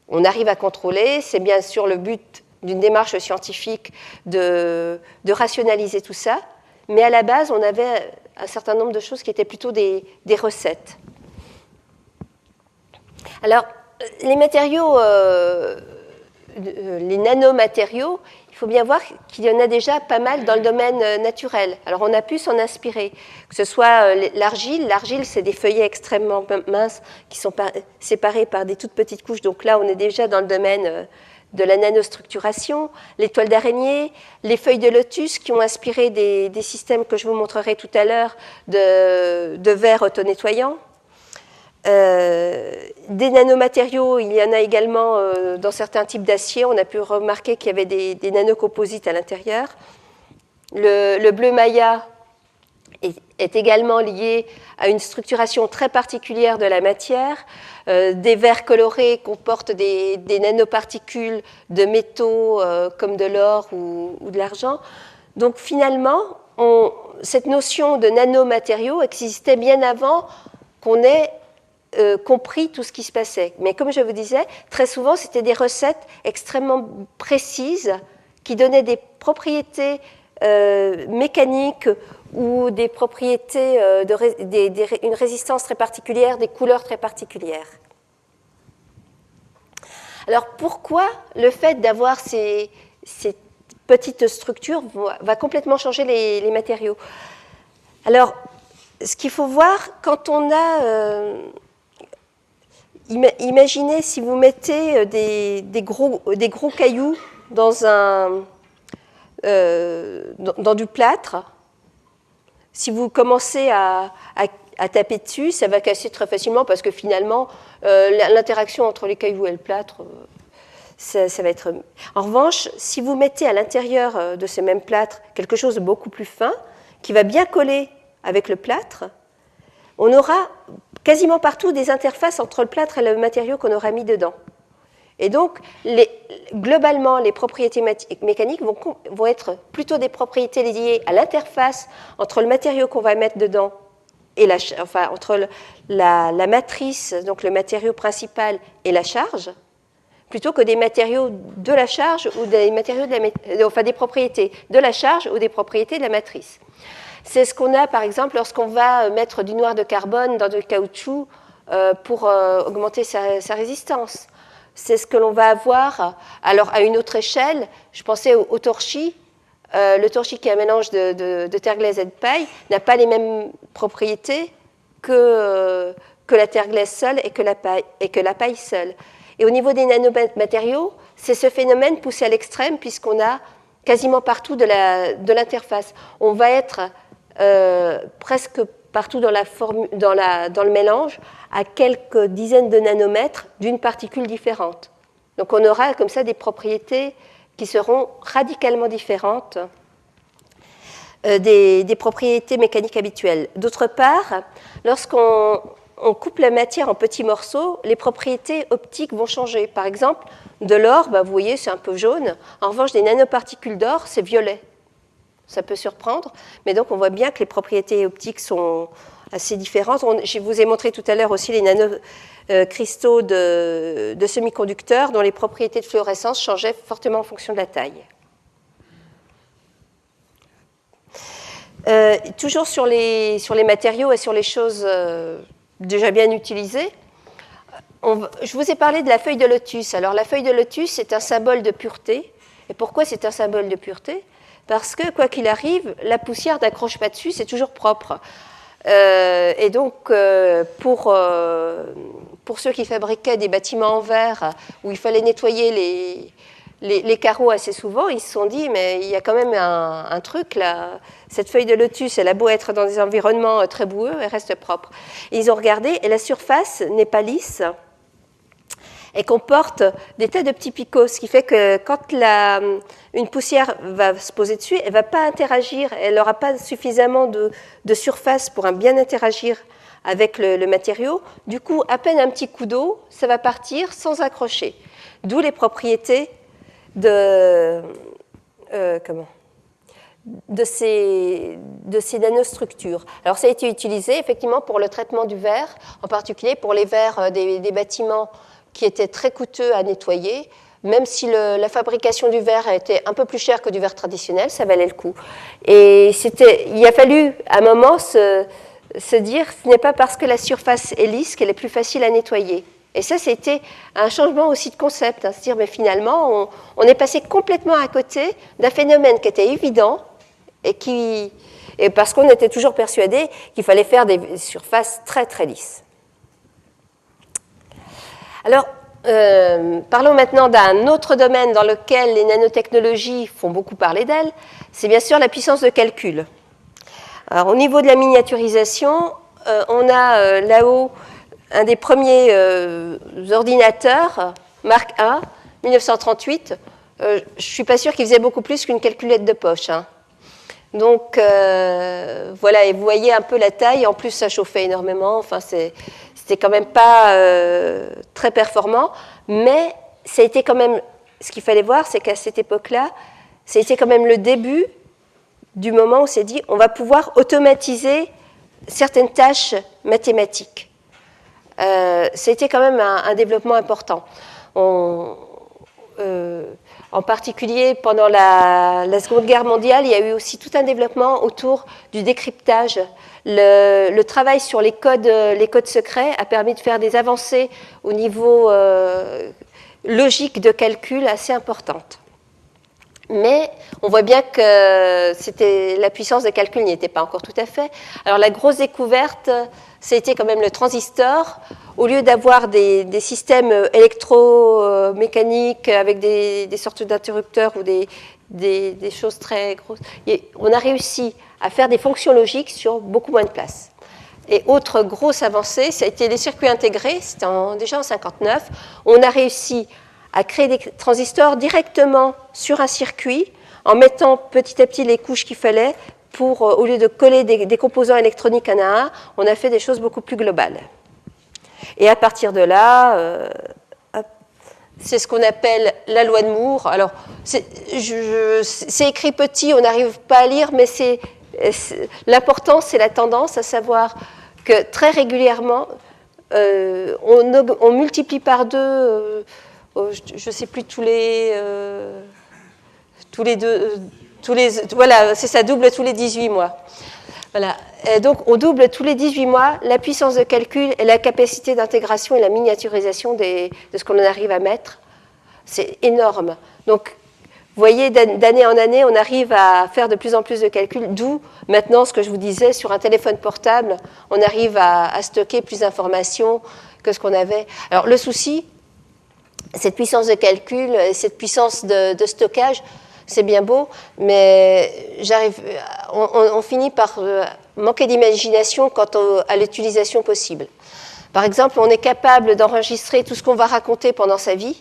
on arrive à contrôler. C'est bien sûr le but d'une démarche scientifique de rationaliser tout ça. Mais à la base, on avait un certain nombre de choses qui étaient plutôt des recettes. Alors, les matériaux, les nanomatériaux, il faut bien voir qu'il y en a déjà pas mal dans le domaine naturel. Alors, on a pu s'en inspirer, que ce soit l'argile. L'argile, c'est des feuillets extrêmement minces qui sont séparés par des toutes petites couches. Donc là, on est déjà dans le domaine de la nanostructuration, les toiles d'araignée, les feuilles de lotus qui ont inspiré des systèmes que je vous montrerai tout à l'heure de verre auto-nettoyant. Des nanomatériaux, il y en a également dans certains types d'acier. On a pu remarquer qu'il y avait des nanocomposites à l'intérieur. Le bleu Maya est également lié à une structuration très particulière de la matière. Des verres colorés comportent des nanoparticules de métaux comme de l'or ou de l'argent. Donc finalement, cette notion de nanomatériaux existait bien avant qu'on ait compris tout ce qui se passait. Mais comme je vous disais, très souvent, c'était des recettes extrêmement précises qui donnaient des propriétés mécaniques ou des propriétés, une résistance très particulière, des couleurs très particulières. Alors pourquoi le fait d'avoir ces petites structures va complètement changer les matériaux? Alors, ce qu'il faut voir, quand on a... imaginez si vous mettez des gros cailloux dans du plâtre. Si vous commencez à taper dessus, ça va casser très facilement parce que finalement, l'interaction entre les cailloux et le plâtre, ça va être... En revanche, si vous mettez à l'intérieur de ce même plâtre quelque chose de beaucoup plus fin, qui va bien coller avec le plâtre, on aura quasiment partout des interfaces entre le plâtre et le matériau qu'on aura mis dedans. Et donc, globalement, les propriétés mécaniques vont être plutôt des propriétés liées à l'interface entre le matériau qu'on va mettre dedans et entre la matrice, donc le matériau principal, et la charge, plutôt que des matériaux de la charge ou des matériaux des propriétés de la charge ou des propriétés de la matrice. C'est ce qu'on a, par exemple, lorsqu'on va mettre du noir de carbone dans du caoutchouc pour augmenter sa résistance. C'est ce que l'on va avoir. Alors, à une autre échelle, je pensais au torchis. Le torchis, qui est un mélange de terre glaise et de paille, n'a pas les mêmes propriétés que la terre glaise seule et que la paille seule. Et au niveau des nanomatériaux, c'est ce phénomène poussé à l'extrême, puisqu'on a quasiment partout de l'interface. On va être presque partout dans le mélange, à quelques dizaines de nanomètres d'une particule différente. Donc on aura comme ça des propriétés qui seront radicalement différentes des propriétés mécaniques habituelles. D'autre part, lorsqu'on coupe la matière en petits morceaux, les propriétés optiques vont changer. Par exemple, de l'or, vous voyez, c'est un peu jaune. En revanche, des nanoparticules d'or, c'est violet. Ça peut surprendre, mais donc on voit bien que les propriétés optiques sont assez différentes. Je vous ai montré tout à l'heure aussi les nanocristaux de semi-conducteurs dont les propriétés de fluorescence changeaient fortement en fonction de la taille. Toujours sur les matériaux et sur les choses déjà bien utilisées, je vous ai parlé de la feuille de lotus. Alors la feuille de lotus, c'est un symbole de pureté. Et pourquoi c'est un symbole de pureté ? Parce que, quoi qu'il arrive, la poussière n'accroche pas dessus, c'est toujours propre. Et donc, pour ceux qui fabriquaient des bâtiments en verre, où il fallait nettoyer les carreaux assez souvent, ils se sont dit, mais il y a quand même un truc là, cette feuille de lotus, elle a beau être dans des environnements très boueux, elle reste propre. Et ils ont regardé, et la surface n'est pas lisse, et comporte des tas de petits picots, ce qui fait que quand une poussière va se poser dessus, elle ne va pas interagir, elle n'aura pas suffisamment de surface pour bien interagir avec le matériau. Du coup, à peine un petit coup d'eau, ça va partir sans accrocher. D'où les propriétés de ces nanostructures. Alors, ça a été utilisé effectivement pour le traitement du verre, en particulier pour les verres des bâtiments qui étaient très coûteux à nettoyer. Même si la fabrication du verre était un peu plus chère que du verre traditionnel, ça valait le coup. Et il a fallu, à un moment, se dire ce n'est pas parce que la surface est lisse qu'elle est plus facile à nettoyer. Et ça, c'était un changement aussi de concept. Se dire, mais finalement, on est passé complètement à côté d'un phénomène qui était évident et parce qu'on était toujours persuadé qu'il fallait faire des surfaces très, très lisses. Alors, parlons maintenant d'un autre domaine dans lequel les nanotechnologies font beaucoup parler d'elles, c'est bien sûr la puissance de calcul. Alors, au niveau de la miniaturisation, on a là-haut un des premiers ordinateurs, Mark I, 1938. Je ne suis pas sûre qu'il faisait beaucoup plus qu'une calculette de poche. Donc, voilà, et vous voyez un peu la taille. En plus, ça chauffait énormément. Enfin, c'était quand même pas très performant, mais ça a été quand même, ce qu'il fallait voir, c'est qu'à cette époque-là, ça a été quand même le début du moment où on s'est dit on va pouvoir automatiser certaines tâches mathématiques. C'était quand même un développement important. En particulier, pendant la Seconde Guerre mondiale, il y a eu aussi tout un développement autour du décryptage. Le travail sur les codes secrets a permis de faire des avancées au niveau logique de calcul assez importantes. Mais on voit bien que la puissance de calcul n'y était pas encore tout à fait. Alors la grosse découverte, c'était quand même le transistor. Au lieu d'avoir des systèmes électromécaniques avec des sortes d'interrupteurs ou des choses très grosses, on a réussi à faire des fonctions logiques sur beaucoup moins de place. Et autre grosse avancée, ça a été les circuits intégrés. C'était déjà en 1959. On a réussi à créer des transistors directement sur un circuit en mettant petit à petit les couches qu'il fallait pour, au lieu de coller des composants électroniques un à un, on a fait des choses beaucoup plus globales. Et à partir de là, c'est ce qu'on appelle la loi de Moore. Alors, c'est écrit petit, on n'arrive pas à lire, mais l'important, c'est la tendance, à savoir que très régulièrement, on multiplie par 2, je ne sais plus, tous les voilà, c'est ça, double tous les 18 mois. Voilà. Et donc, on double tous les 18 mois la puissance de calcul et la capacité d'intégration et la miniaturisation de ce qu'on arrive à mettre. C'est énorme. Donc, vous voyez, d'année en année, on arrive à faire de plus en plus de calculs, d'où maintenant ce que je vous disais, sur un téléphone portable, on arrive à stocker plus d'informations que ce qu'on avait. Alors, le souci, cette puissance de calcul, cette puissance de stockage, c'est bien beau, mais on finit par manquer d'imagination quant à l'utilisation possible. Par exemple, on est capable d'enregistrer tout ce qu'on va raconter pendant sa vie,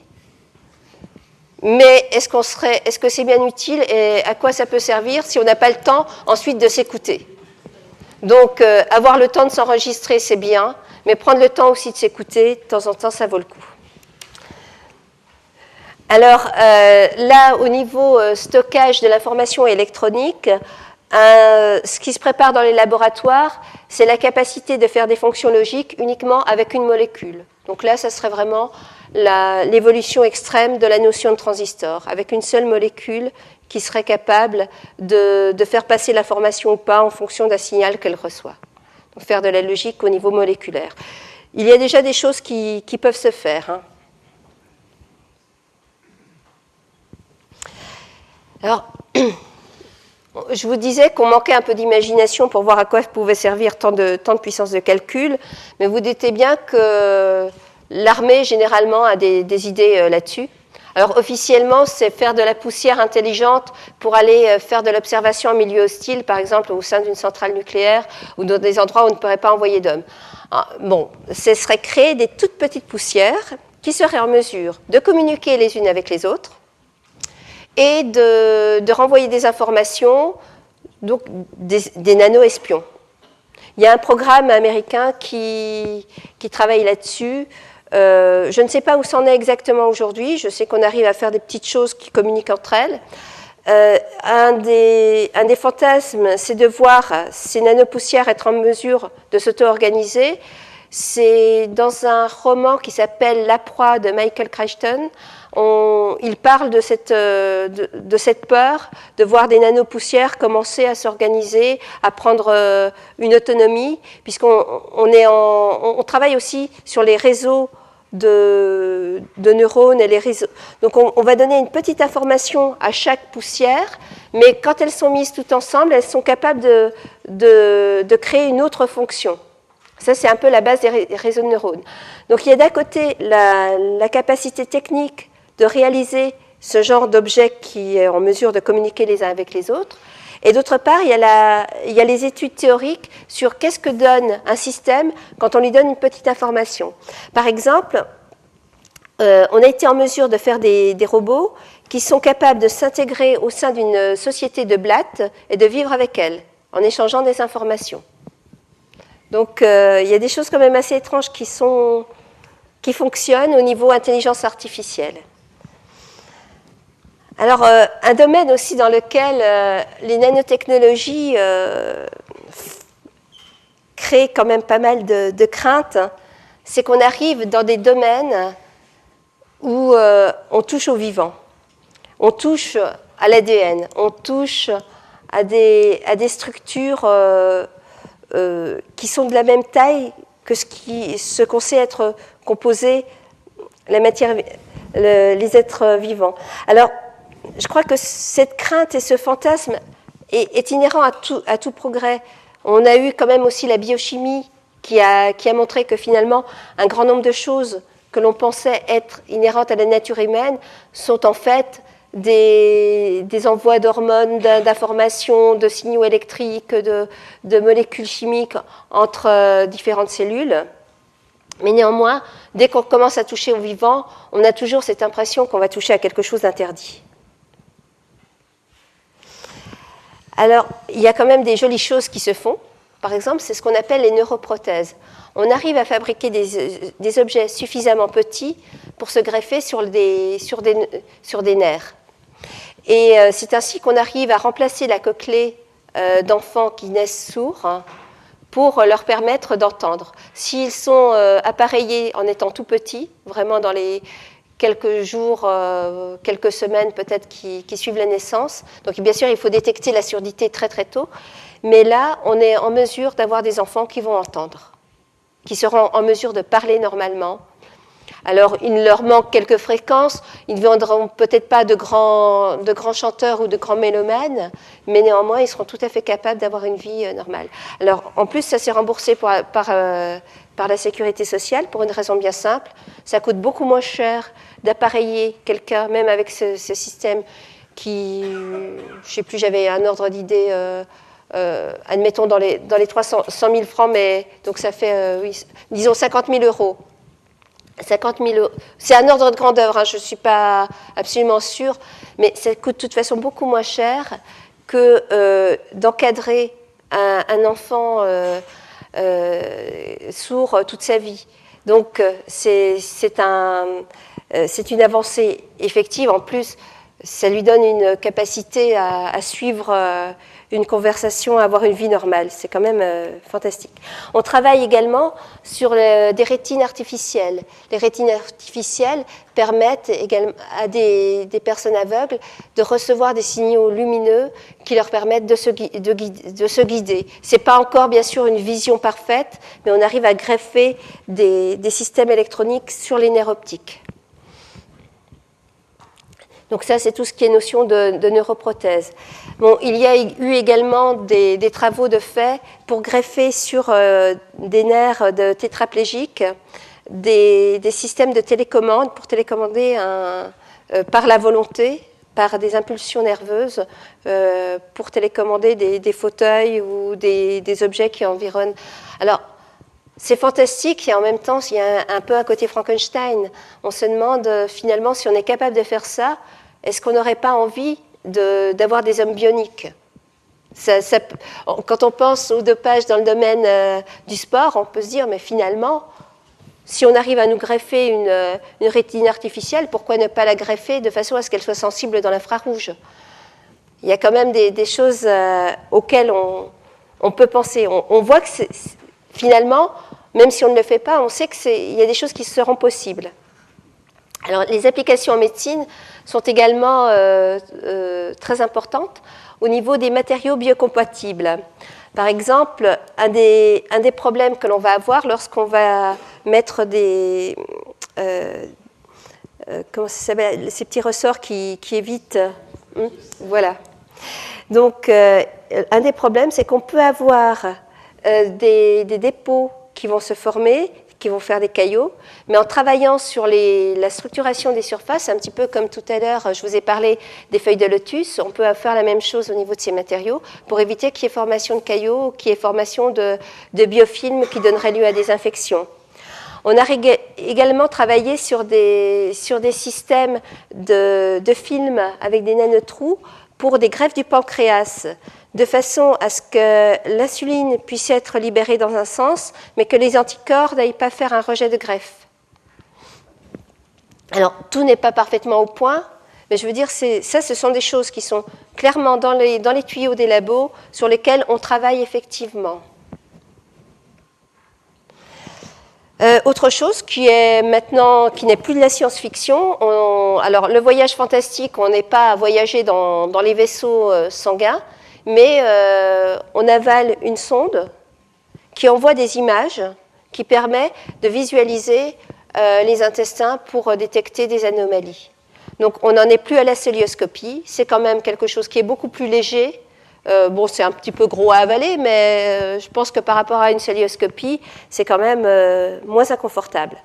mais est-ce que c'est bien utile et à quoi ça peut servir si on n'a pas le temps ensuite de s'écouter? Donc, avoir le temps de s'enregistrer, c'est bien, mais prendre le temps aussi de s'écouter, de temps en temps, ça vaut le coup. Alors, là, au niveau stockage de l'information électronique, ce qui se prépare dans les laboratoires, c'est la capacité de faire des fonctions logiques uniquement avec une molécule. Donc là, ça serait vraiment l'évolution extrême de la notion de transistor, avec une seule molécule qui serait capable de faire passer l'information ou pas en fonction d'un signal qu'elle reçoit. Donc faire de la logique au niveau moléculaire. Il y a déjà des choses qui peuvent se faire, hein. Alors, je vous disais qu'on manquait un peu d'imagination pour voir à quoi pouvait servir tant de puissance de calcul, mais vous doutez bien que l'armée, généralement, a des idées là-dessus. Alors, officiellement, c'est faire de la poussière intelligente pour aller faire de l'observation en milieu hostile, par exemple au sein d'une centrale nucléaire ou dans des endroits où on ne pourrait pas envoyer d'hommes. Bon, ce serait créer des toutes petites poussières qui seraient en mesure de communiquer les unes avec les autres, et de renvoyer des informations, donc des nano-espions. Il y a un programme américain qui travaille là-dessus. Je ne sais pas où c'en est exactement aujourd'hui. Je sais qu'on arrive à faire des petites choses qui communiquent entre elles. Un des fantasmes, c'est de voir ces nanopoussières être en mesure de s'auto-organiser. C'est dans un roman qui s'appelle La proie de Michael Crichton. Il parle de cette peur de voir des nanopoussières commencer à s'organiser, à prendre une autonomie, puisqu'on travaille aussi sur les réseaux de neurones et les réseaux. Donc on va donner une petite information à chaque poussière, mais quand elles sont mises toutes ensemble, elles sont capables de créer une autre fonction. Ça, c'est un peu la base des réseaux de neurones. Donc il y a d'un côté la capacité technique de réaliser ce genre d'objet qui est en mesure de communiquer les uns avec les autres. Et d'autre part, il y a les études théoriques sur qu'est-ce que donne un système quand on lui donne une petite information. Par exemple, on a été en mesure de faire des robots qui sont capables de s'intégrer au sein d'une société de blattes et de vivre avec elle, en échangeant des informations. Donc, il y a des choses quand même assez étranges qui fonctionnent au niveau intelligence artificielle. Alors, un domaine aussi dans lequel les nanotechnologies créent quand même pas mal de craintes, c'est qu'on arrive dans des domaines où on touche au vivant, on touche à l'ADN, on touche à des structures qui sont de la même taille que ce qu'on sait être composé, la matière, les êtres vivants. Alors, je crois que cette crainte et ce fantasme est inhérent à tout progrès. On a eu quand même aussi la biochimie qui a montré que finalement, un grand nombre de choses que l'on pensait être inhérentes à la nature humaine sont en fait des envois d'hormones, d'informations, de signaux électriques, de molécules chimiques entre différentes cellules. Mais néanmoins, dès qu'on commence à toucher au vivant, on a toujours cette impression qu'on va toucher à quelque chose d'interdit. Alors, il y a quand même des jolies choses qui se font. Par exemple, c'est ce qu'on appelle les neuroprothèses. On arrive à fabriquer des objets suffisamment petits pour se greffer sur des nerfs. Et c'est ainsi qu'on arrive à remplacer la cochlée d'enfants qui naissent sourds pour leur permettre d'entendre. S'ils sont appareillés en étant tout petits, vraiment dans les quelques jours, quelques semaines peut-être qui suivent la naissance, donc bien sûr il faut détecter la surdité très très tôt, mais là on est en mesure d'avoir des enfants qui vont entendre, qui seront en mesure de parler normalement. Alors, il leur manque quelques fréquences, ils ne deviendront peut-être pas de grands chanteurs ou de grands mélomanes, mais néanmoins, ils seront tout à fait capables d'avoir une vie normale. Alors, en plus, ça s'est remboursé par la sécurité sociale pour une raison bien simple. Ça coûte beaucoup moins cher d'appareiller quelqu'un, même avec ce système qui, je ne sais plus, j'avais un ordre d'idée, admettons dans les 100 000 francs, mais donc ça fait, disons, 50 000 euros. 50 000 euros. C'est un ordre de grandeur, hein, je ne suis pas absolument sûre, mais ça coûte de toute façon beaucoup moins cher que d'encadrer un enfant sourd toute sa vie. Donc c'est une avancée effective. En plus, ça lui donne une capacité à suivre une conversation, à avoir une vie normale. C'est quand même fantastique. On travaille également sur des rétines artificielles. Les rétines artificielles permettent également à des personnes aveugles de recevoir des signaux lumineux qui leur permettent de se guider. Ce n'est pas encore, bien sûr, une vision parfaite, mais on arrive à greffer des systèmes électroniques sur les nerfs optiques. Donc ça, c'est tout ce qui est notion de neuroprothèse. Bon, il y a eu également des travaux de fait pour greffer sur des nerfs de tétraplégiques des systèmes de télécommande pour télécommander par la volonté, par des impulsions nerveuses, pour télécommander des fauteuils ou des objets qui environnent. Alors, c'est fantastique et en même temps, il y a un peu un côté Frankenstein. On se demande finalement si on est capable de faire ça, est-ce qu'on n'aurait pas envie d'avoir des hommes bioniques? Quand on pense au dopage dans le domaine du sport, on peut se dire, mais finalement, si on arrive à nous greffer une rétine artificielle, pourquoi ne pas la greffer de façon à ce qu'elle soit sensible dans l'infrarouge? Il y a quand même des choses auxquelles on peut penser. On voit que finalement, même si on ne le fait pas, on sait qu'il y a des choses qui seront possibles. Alors, les applications en médecine sont également très importantes au niveau des matériaux biocompatibles. Par exemple, un des problèmes que l'on va avoir lorsqu'on va mettre comment ça s'appelle, ces petits ressorts qui évitent... voilà. Donc, un des problèmes, c'est qu'on peut avoir des dépôts qui vont se former, qui vont faire des caillots, mais en travaillant sur la structuration des surfaces, un petit peu comme tout à l'heure, je vous ai parlé des feuilles de lotus, on peut faire la même chose au niveau de ces matériaux pour éviter qu'il y ait formation de caillots, qu'il y ait formation de biofilms qui donneraient lieu à des infections. On a également travaillé sur des systèmes de films avec des nanotrous pour des greffes du pancréas, de façon à ce que l'insuline puisse être libérée dans un sens, mais que les anticorps n'aillent pas faire un rejet de greffe. Alors, tout n'est pas parfaitement au point, mais je veux dire, ce sont des choses qui sont clairement dans les tuyaux des labos sur lesquels on travaille effectivement. Autre chose qui n'est plus de la science-fiction, alors le voyage fantastique, on n'est pas à voyager dans les vaisseaux sanguins, mais on avale une sonde qui envoie des images qui permet de visualiser les intestins pour détecter des anomalies. Donc on n'en est plus à la cœlioscopie, c'est quand même quelque chose qui est beaucoup plus léger. Bon, c'est un petit peu gros à avaler, mais je pense que par rapport à une cœlioscopie, c'est quand même moins inconfortable.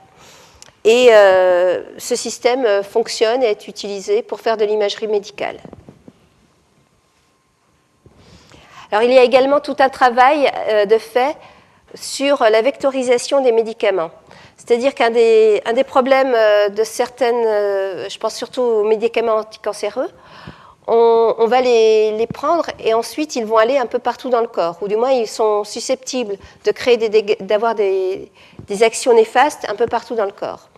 Et ce système fonctionne et est utilisé pour faire de l'imagerie médicale. Alors, il y a également tout un travail de fait sur la vectorisation des médicaments. C'est-à-dire qu'un des problèmes de certaines, je pense surtout aux médicaments anticancéreux, on va les prendre et ensuite ils vont aller un peu partout dans le corps, ou du moins ils sont susceptibles de créer d'avoir des actions néfastes un peu partout dans le corps.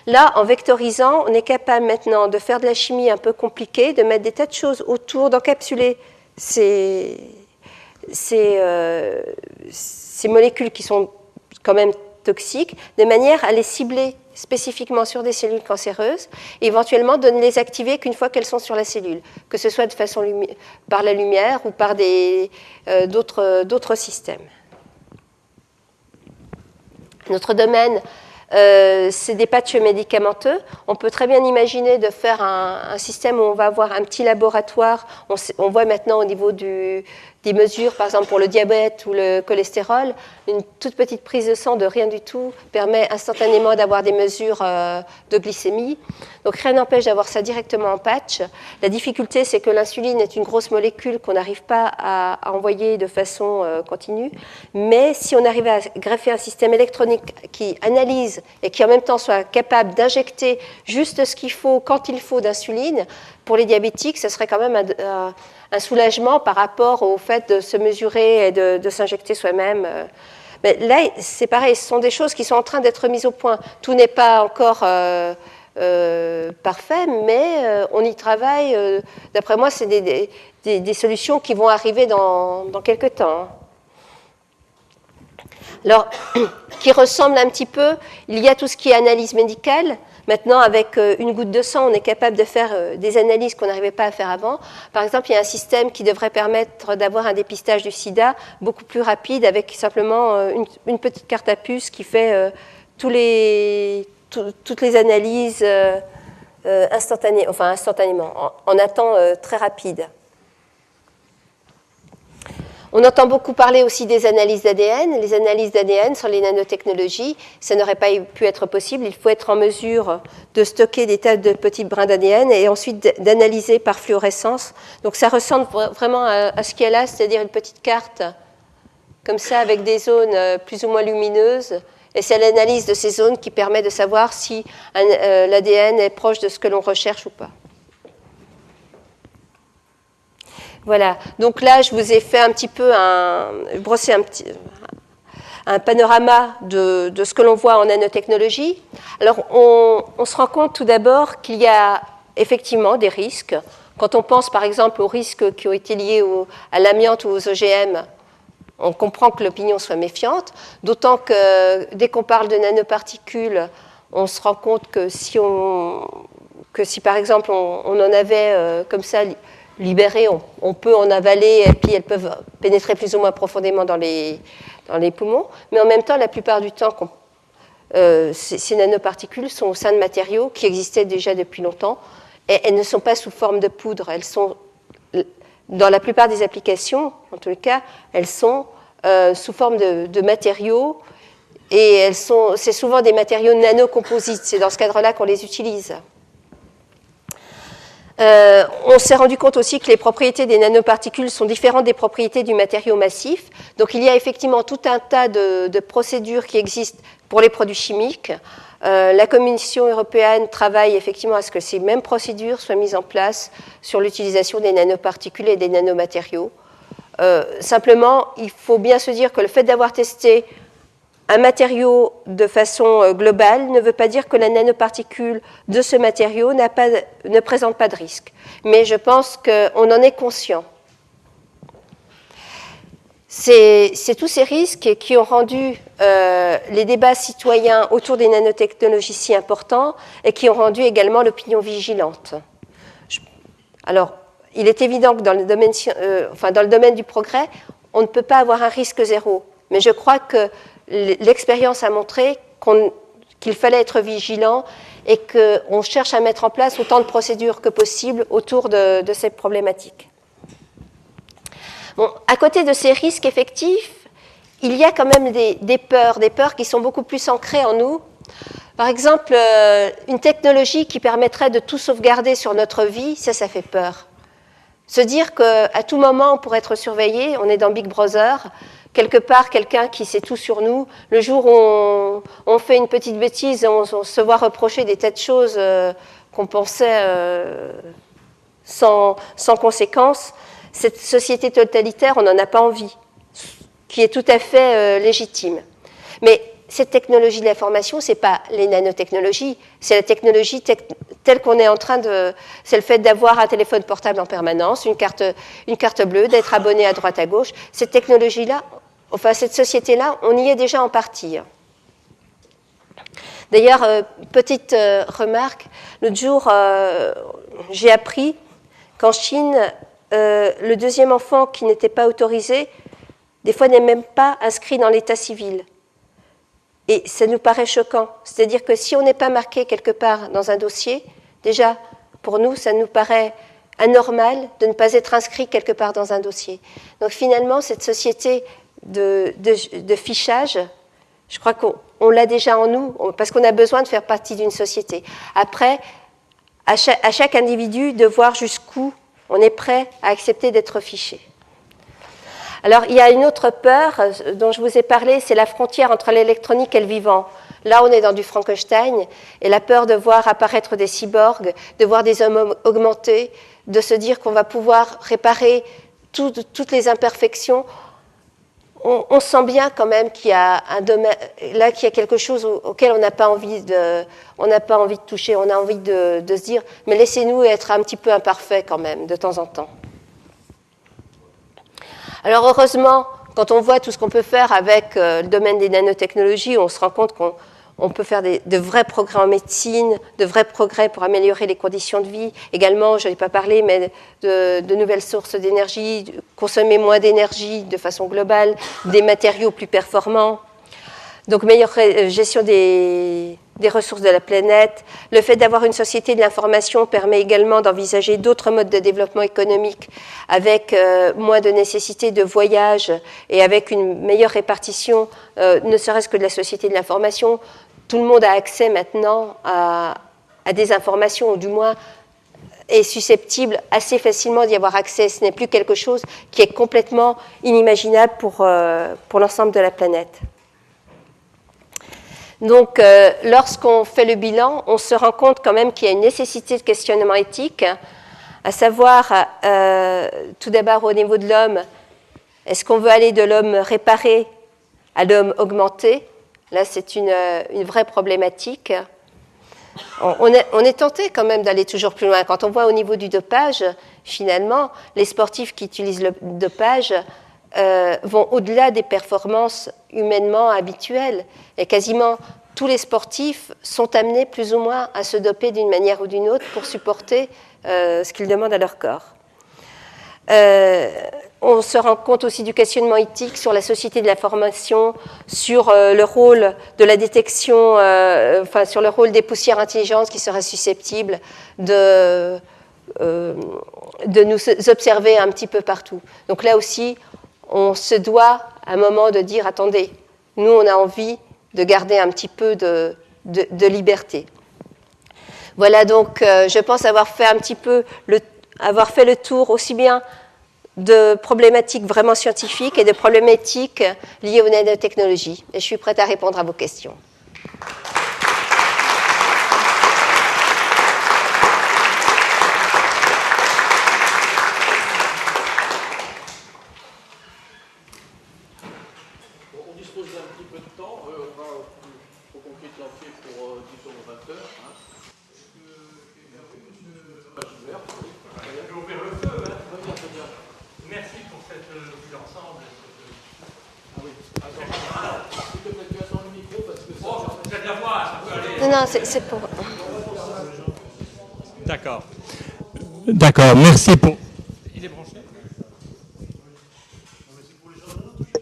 Là, en vectorisant, on est capable maintenant de faire de la chimie un peu compliquée, de mettre des tas de choses autour, d'encapsuler ces ces molécules qui sont quand même toxiques, de manière à les cibler spécifiquement sur des cellules cancéreuses et éventuellement de ne les activer qu'une fois qu'elles sont sur la cellule, que ce soit de façon par la lumière ou par d'autres systèmes. Notre domaine, c'est des patchs médicamenteux. On peut très bien imaginer de faire un système où on va avoir un petit laboratoire. On voit maintenant au niveau des mesures, par exemple pour le diabète ou le cholestérol, une toute petite prise de sang de rien du tout permet instantanément d'avoir des mesures de glycémie. Donc rien n'empêche d'avoir ça directement en patch. La difficulté, c'est que l'insuline est une grosse molécule qu'on n'arrive pas à envoyer de façon continue. Mais si on arrive à greffer un système électronique qui analyse et qui en même temps soit capable d'injecter juste ce qu'il faut quand il faut d'insuline, pour les diabétiques, ce serait quand même un soulagement par rapport au fait de se mesurer et de s'injecter soi-même. Mais là, c'est pareil, ce sont des choses qui sont en train d'être mises au point. Tout n'est pas encore parfait, mais on y travaille. D'après moi, c'est des solutions qui vont arriver dans quelques temps. Alors, qui ressemble un petit peu, il y a tout ce qui est analyse médicale. Maintenant, avec une goutte de sang, on est capable de faire des analyses qu'on n'arrivait pas à faire avant. Par exemple, il y a un système qui devrait permettre d'avoir un dépistage du sida beaucoup plus rapide avec simplement une petite carte à puce qui fait toutes les analyses instantanément, en un temps très rapide. On entend beaucoup parler aussi des analyses d'ADN. Les analyses d'ADN sur les nanotechnologies, ça n'aurait pas pu être possible. Il faut être en mesure de stocker des tas de petits brins d'ADN et ensuite d'analyser par fluorescence. Donc ça ressemble vraiment à ce qu'il y a là, c'est-à-dire une petite carte comme ça avec des zones plus ou moins lumineuses. Et c'est l'analyse de ces zones qui permet de savoir si l'ADN est proche de ce que l'on recherche ou pas. Voilà, donc là, je vous ai fait un petit peu brossé un panorama de ce que l'on voit en nanotechnologie. Alors, on se rend compte tout d'abord qu'il y a effectivement des risques. Quand on pense par exemple aux risques qui ont été liés à l'amiante ou aux OGM, on comprend que l'opinion soit méfiante, d'autant que dès qu'on parle de nanoparticules, on se rend compte que si par exemple on en avait comme ça libérées, on peut en avaler et puis elles peuvent pénétrer plus ou moins profondément dans les poumons. Mais en même temps, la plupart du temps, ces nanoparticules sont au sein de matériaux qui existaient déjà depuis longtemps et elles ne sont pas sous forme de poudre. Elles sont, dans la plupart des applications, en tous les cas, elles sont sous forme de matériaux et c'est souvent des matériaux nanocomposites. C'est dans ce cadre-là qu'on les utilise. On s'est rendu compte aussi que les propriétés des nanoparticules sont différentes des propriétés du matériau massif. Donc il y a effectivement tout un tas de procédures qui existent pour les produits chimiques. La Commission européenne travaille effectivement à ce que ces mêmes procédures soient mises en place sur l'utilisation des nanoparticules et des nanomatériaux. Simplement, il faut bien se dire que le fait d'avoir testé un matériau de façon globale ne veut pas dire que la nanoparticule de ce matériau ne présente pas de risque. Mais je pense qu'on en est conscient. C'est tous ces risques qui ont rendu les débats citoyens autour des nanotechnologies si importants et qui ont rendu également l'opinion vigilante. Alors, il est évident que dans le domaine du progrès, on ne peut pas avoir un risque zéro. Mais je crois que l'expérience a montré qu'il fallait être vigilant et qu'on cherche à mettre en place autant de procédures que possible autour de ces problématiques. Bon, à côté de ces risques effectifs, il y a quand même des peurs qui sont beaucoup plus ancrées en nous. Par exemple, une technologie qui permettrait de tout sauvegarder sur notre vie, ça fait peur. Se dire qu'à tout moment, on pourrait être surveillé, on est dans Big Brother, quelque part, quelqu'un qui sait tout sur nous, le jour où on fait une petite bêtise, on se voit reprocher des tas de choses qu'on pensait sans conséquence. Cette société totalitaire, on n'en a pas envie, qui est tout à fait légitime. Mais cette technologie de l'information, ce n'est pas les nanotechnologies, c'est la technologie tel qu'on est en train de... C'est le fait d'avoir un téléphone portable en permanence, une carte bleue, d'être abonné à droite à gauche. Cette technologie-là, enfin cette société-là, on y est déjà en partie. D'ailleurs, petite remarque, l'autre jour, j'ai appris qu'en Chine, le deuxième enfant qui n'était pas autorisé, des fois n'est même pas inscrit dans l'état civil. Et ça nous paraît choquant. C'est-à-dire que si on n'est pas marqué quelque part dans un dossier, déjà, pour nous, ça nous paraît anormal de ne pas être inscrit quelque part dans un dossier. Donc finalement, cette société de fichage, je crois qu'on l'a déjà en nous, parce qu'on a besoin de faire partie d'une société. Après, à chaque individu de voir jusqu'où on est prêt à accepter d'être fiché. Alors, il y a une autre peur dont je vous ai parlé, c'est la frontière entre l'électronique et le vivant. Là, on est dans du Frankenstein, et la peur de voir apparaître des cyborgs, de voir des hommes augmentés, de se dire qu'on va pouvoir réparer toutes les imperfections. On sent bien quand même qu'il y a un domaine, là, qu'il y a quelque chose auquel on n'a pas envie de toucher. On a envie de se dire, mais laissez-nous être un petit peu imparfaits quand même, de temps en temps. Alors heureusement, quand on voit tout ce qu'on peut faire avec le domaine des nanotechnologies, on se rend compte qu'on peut faire de vrais progrès en médecine, de vrais progrès pour améliorer les conditions de vie. Également, je n'ai pas parlé, mais de nouvelles sources d'énergie, consommer moins d'énergie de façon globale, des matériaux plus performants. Donc meilleure gestion des ressources de la planète. Le fait d'avoir une société de l'information permet également d'envisager d'autres modes de développement économique avec moins de nécessité de voyage et avec une meilleure répartition, ne serait-ce que de la société de l'information. Tout le monde a accès maintenant à des informations, ou du moins est susceptible assez facilement d'y avoir accès. Ce n'est plus quelque chose qui est complètement inimaginable pour l'ensemble de la planète. Donc, lorsqu'on fait le bilan, on se rend compte quand même qu'il y a une nécessité de questionnement éthique, à savoir, tout d'abord au niveau de l'homme, est-ce qu'on veut aller de l'homme réparé à l'homme augmenté? Là, c'est une vraie problématique. On est tenté quand même d'aller toujours plus loin. Quand on voit au niveau du dopage, finalement, les sportifs qui utilisent le dopage vont au-delà des performances humainement habituelles. Et quasiment tous les sportifs sont amenés plus ou moins à se doper d'une manière ou d'une autre pour supporter ce qu'ils demandent à leur corps. On se rend compte aussi du questionnement éthique sur la société de l'information, sur le rôle de la détection, sur le rôle des poussières intelligentes qui seraient susceptibles de nous observer un petit peu partout. Donc là aussi, on se doit à un moment de dire, attendez, nous on a envie de garder un petit peu de liberté. Voilà donc, je pense avoir fait un petit peu avoir fait le tour aussi bien de problématiques vraiment scientifiques et de problématiques liées aux nanotechnologies. Et je suis prête à répondre à vos questions. Non, c'est pour... D'accord. D'accord, merci pour... Il est branché ?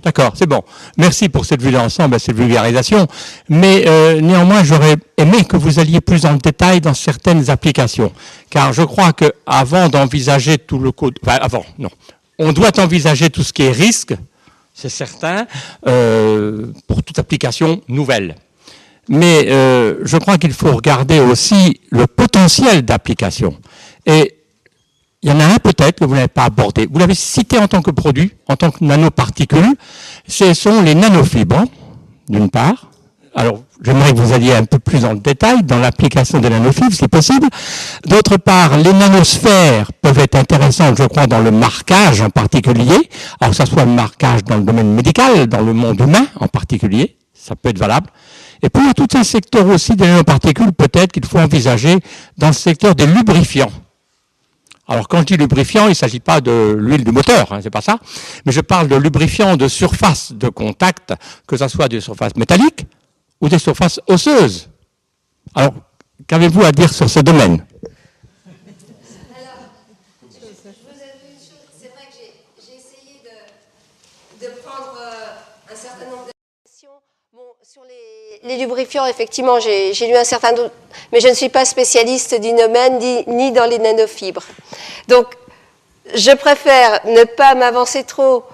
D'accord, c'est bon. Merci pour cette vue d'ensemble, cette vulgarisation. Mais néanmoins, j'aurais aimé que vous alliez plus en détail dans certaines applications. Car je crois qu'avant d'envisager tout le code... Enfin, avant, non. On doit envisager tout ce qui est risque, c'est certain, pour toute application nouvelle. Mais je crois qu'il faut regarder aussi le potentiel d'application. Et il y en a un peut-être que vous n'avez pas abordé. Vous l'avez cité en tant que produit, en tant que nanoparticules. Ce sont les nanofibres, d'une part. Alors, j'aimerais que vous alliez un peu plus dans le détail dans l'application des nanofibres, si possible. D'autre part, les nanosphères peuvent être intéressantes, je crois, dans le marquage en particulier. Alors, que ce soit le marquage dans le domaine médical, dans le monde humain en particulier, ça peut être valable. Et puis il y a tout un secteur aussi des nanoparticules, peut-être qu'il faut envisager dans le secteur des lubrifiants. Alors quand je dis lubrifiant, il ne s'agit pas de l'huile du moteur, hein, c'est pas ça, mais je parle de lubrifiants de surface de contact, que ce soit des surfaces métalliques ou des surfaces osseuses. Alors, qu'avez-vous à dire sur ce domaine? Alors, je vous avoue une chose, c'est vrai que j'ai essayé de prendre un certain nombre d'informations. Bon, sur les lubrifiants, effectivement, j'ai lu un certain nombre, mais je ne suis pas spécialiste du domaine ni dans les nanofibres. Donc, je préfère ne pas m'avancer trop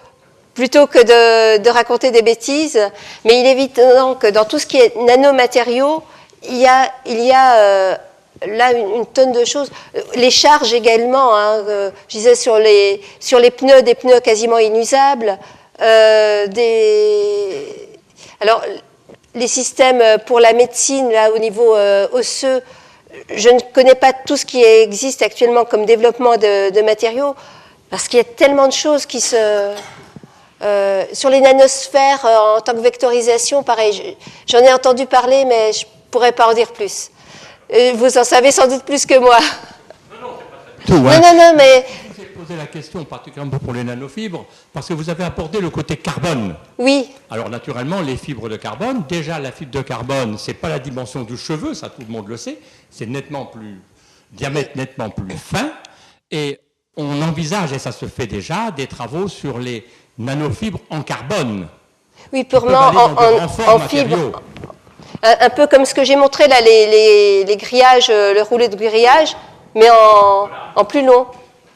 plutôt que de raconter des bêtises, mais il est évident que dans tout ce qui est nanomatériaux, il y a là une tonne de choses. Les charges également, hein, je disais sur les pneus, des pneus quasiment inusables, alors les systèmes pour la médecine, là au niveau osseux, je ne connais pas tout ce qui existe actuellement comme développement de matériaux, parce qu'il y a tellement de choses qui se... sur les nanosphères, en tant que vectorisation, pareil, j'en ai entendu parler, mais je ne pourrais pas en dire plus. Vous en savez sans doute plus que moi. Non, c'est pas ça. Tout, hein. Non, mais... Je vous ai posé la question, particulièrement pour les nanofibres, parce que vous avez abordé le côté carbone. Oui. Alors naturellement, les fibres de carbone, déjà la fibre de carbone, c'est pas la dimension du cheveu, ça tout le monde le sait, c'est diamètre nettement plus fin, et on envisage, et ça se fait déjà, des travaux sur les nanofibres en carbone. Oui, purement en fibre. Un peu comme ce que j'ai montré là, les grillages, le rouleau de grillage, mais en plus long.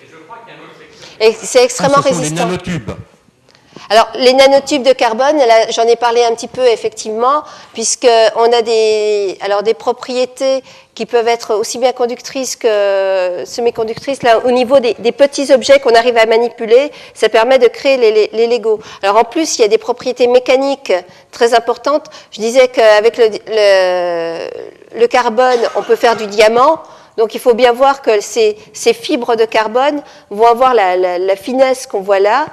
Et je crois qu'il y a un autre secteur. Et c'est extrêmement résistant. Les nanotubes. Alors, les nanotubes de carbone, là, j'en ai parlé un petit peu, effectivement, puisqu'on a des propriétés qui peuvent être aussi bien conductrices que semi-conductrices. Là, au niveau des petits objets qu'on arrive à manipuler, ça permet de créer les Legos. Alors, en plus, il y a des propriétés mécaniques très importantes. Je disais qu'avec le carbone, on peut faire du diamant. Donc, il faut bien voir que ces fibres de carbone vont avoir la finesse qu'on voit là,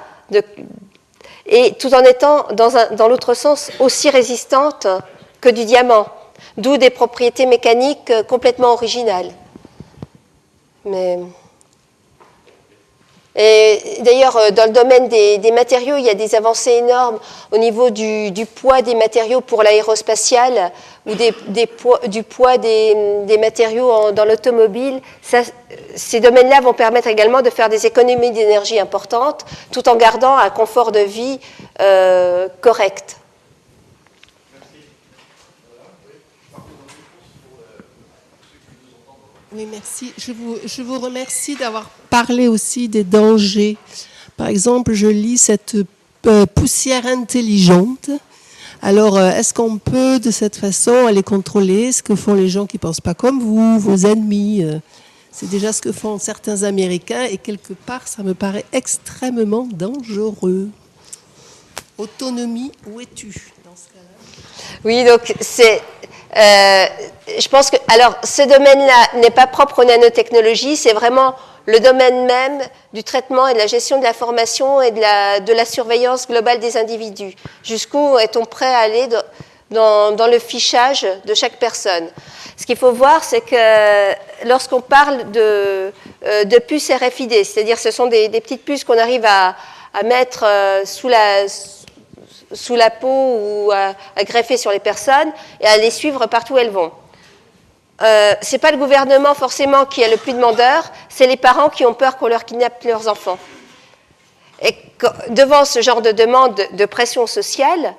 et tout en étant, dans l'autre sens, aussi résistante que du diamant. D'où des propriétés mécaniques complètement originales. Et d'ailleurs, dans le domaine des matériaux, il y a des avancées énormes au niveau du poids des matériaux pour l'aérospatiale ou du poids des matériaux dans l'automobile. Ces domaines-là vont permettre également de faire des économies d'énergie importantes tout en gardant un confort de vie correct. Oui, merci. Je vous remercie d'avoir parlé aussi des dangers. Par exemple, je lis cette poussière intelligente. Alors, est-ce qu'on peut, de cette façon, aller contrôler ce que font les gens qui ne pensent pas comme vous, vos ennemis? C'est déjà ce que font certains Américains et quelque part, ça me paraît extrêmement dangereux. Autonomie, où es-tu dans ce cas-là? Oui, donc c'est... je pense que, alors, ce domaine-là n'est pas propre aux nanotechnologies, c'est vraiment le domaine même du traitement et de la gestion de l'information et de la surveillance globale des individus. Jusqu'où est-on prêt à aller dans le fichage de chaque personne? Ce qu'il faut voir, c'est que lorsqu'on parle de puces RFID, c'est-à-dire ce sont des petites puces qu'on arrive à mettre sous la peau ou à greffer sur les personnes et à les suivre partout où elles vont. Ce n'est pas le gouvernement forcément qui est le plus demandeur, c'est les parents qui ont peur qu'on leur kidnappe leurs enfants. Et devant ce genre de demande de pression sociale,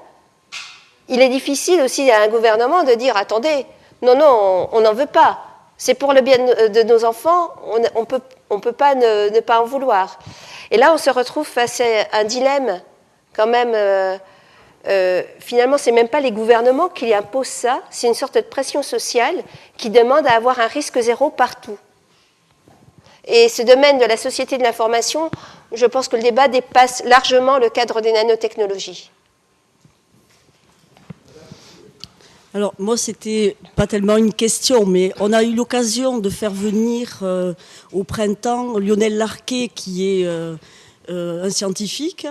il est difficile aussi à un gouvernement de dire « Attendez, non, on n'en veut pas. C'est pour le bien de nos enfants, on peut pas ne pas en vouloir. » Et là, on se retrouve face à un dilemme quand même... finalement, ce n'est même pas les gouvernements qui imposent ça, c'est une sorte de pression sociale qui demande à avoir un risque zéro partout. Et ce domaine de la société de l'information, je pense que le débat dépasse largement le cadre des nanotechnologies. Alors, moi, c'était pas tellement une question, mais on a eu l'occasion de faire venir au printemps Lionel Larquet, qui est un scientifique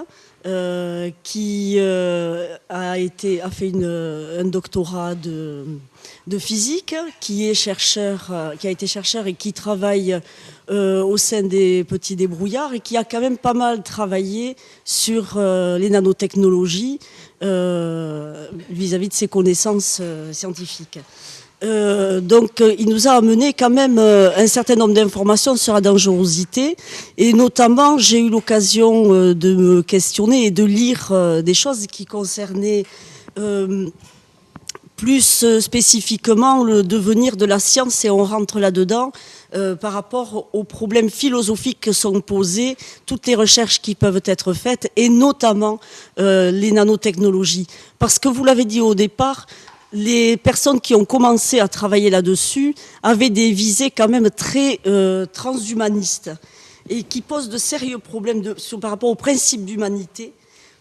qui a fait un doctorat de physique, qui a été chercheur et qui travaille au sein des petits débrouillards et qui a quand même pas mal travaillé sur les nanotechnologies vis-à-vis de ses connaissances scientifiques. Donc, il nous a amené quand même un certain nombre d'informations sur la dangerosité, et notamment, j'ai eu l'occasion de me questionner et de lire des choses qui concernaient plus spécifiquement le devenir de la science, et on rentre là-dedans par rapport aux problèmes philosophiques que sont posés toutes les recherches qui peuvent être faites, et notamment les nanotechnologies. Parce que vous l'avez dit au départ, les personnes qui ont commencé à travailler là-dessus avaient des visées quand même très transhumanistes, et qui posent de sérieux problèmes par rapport au principe d'humanité.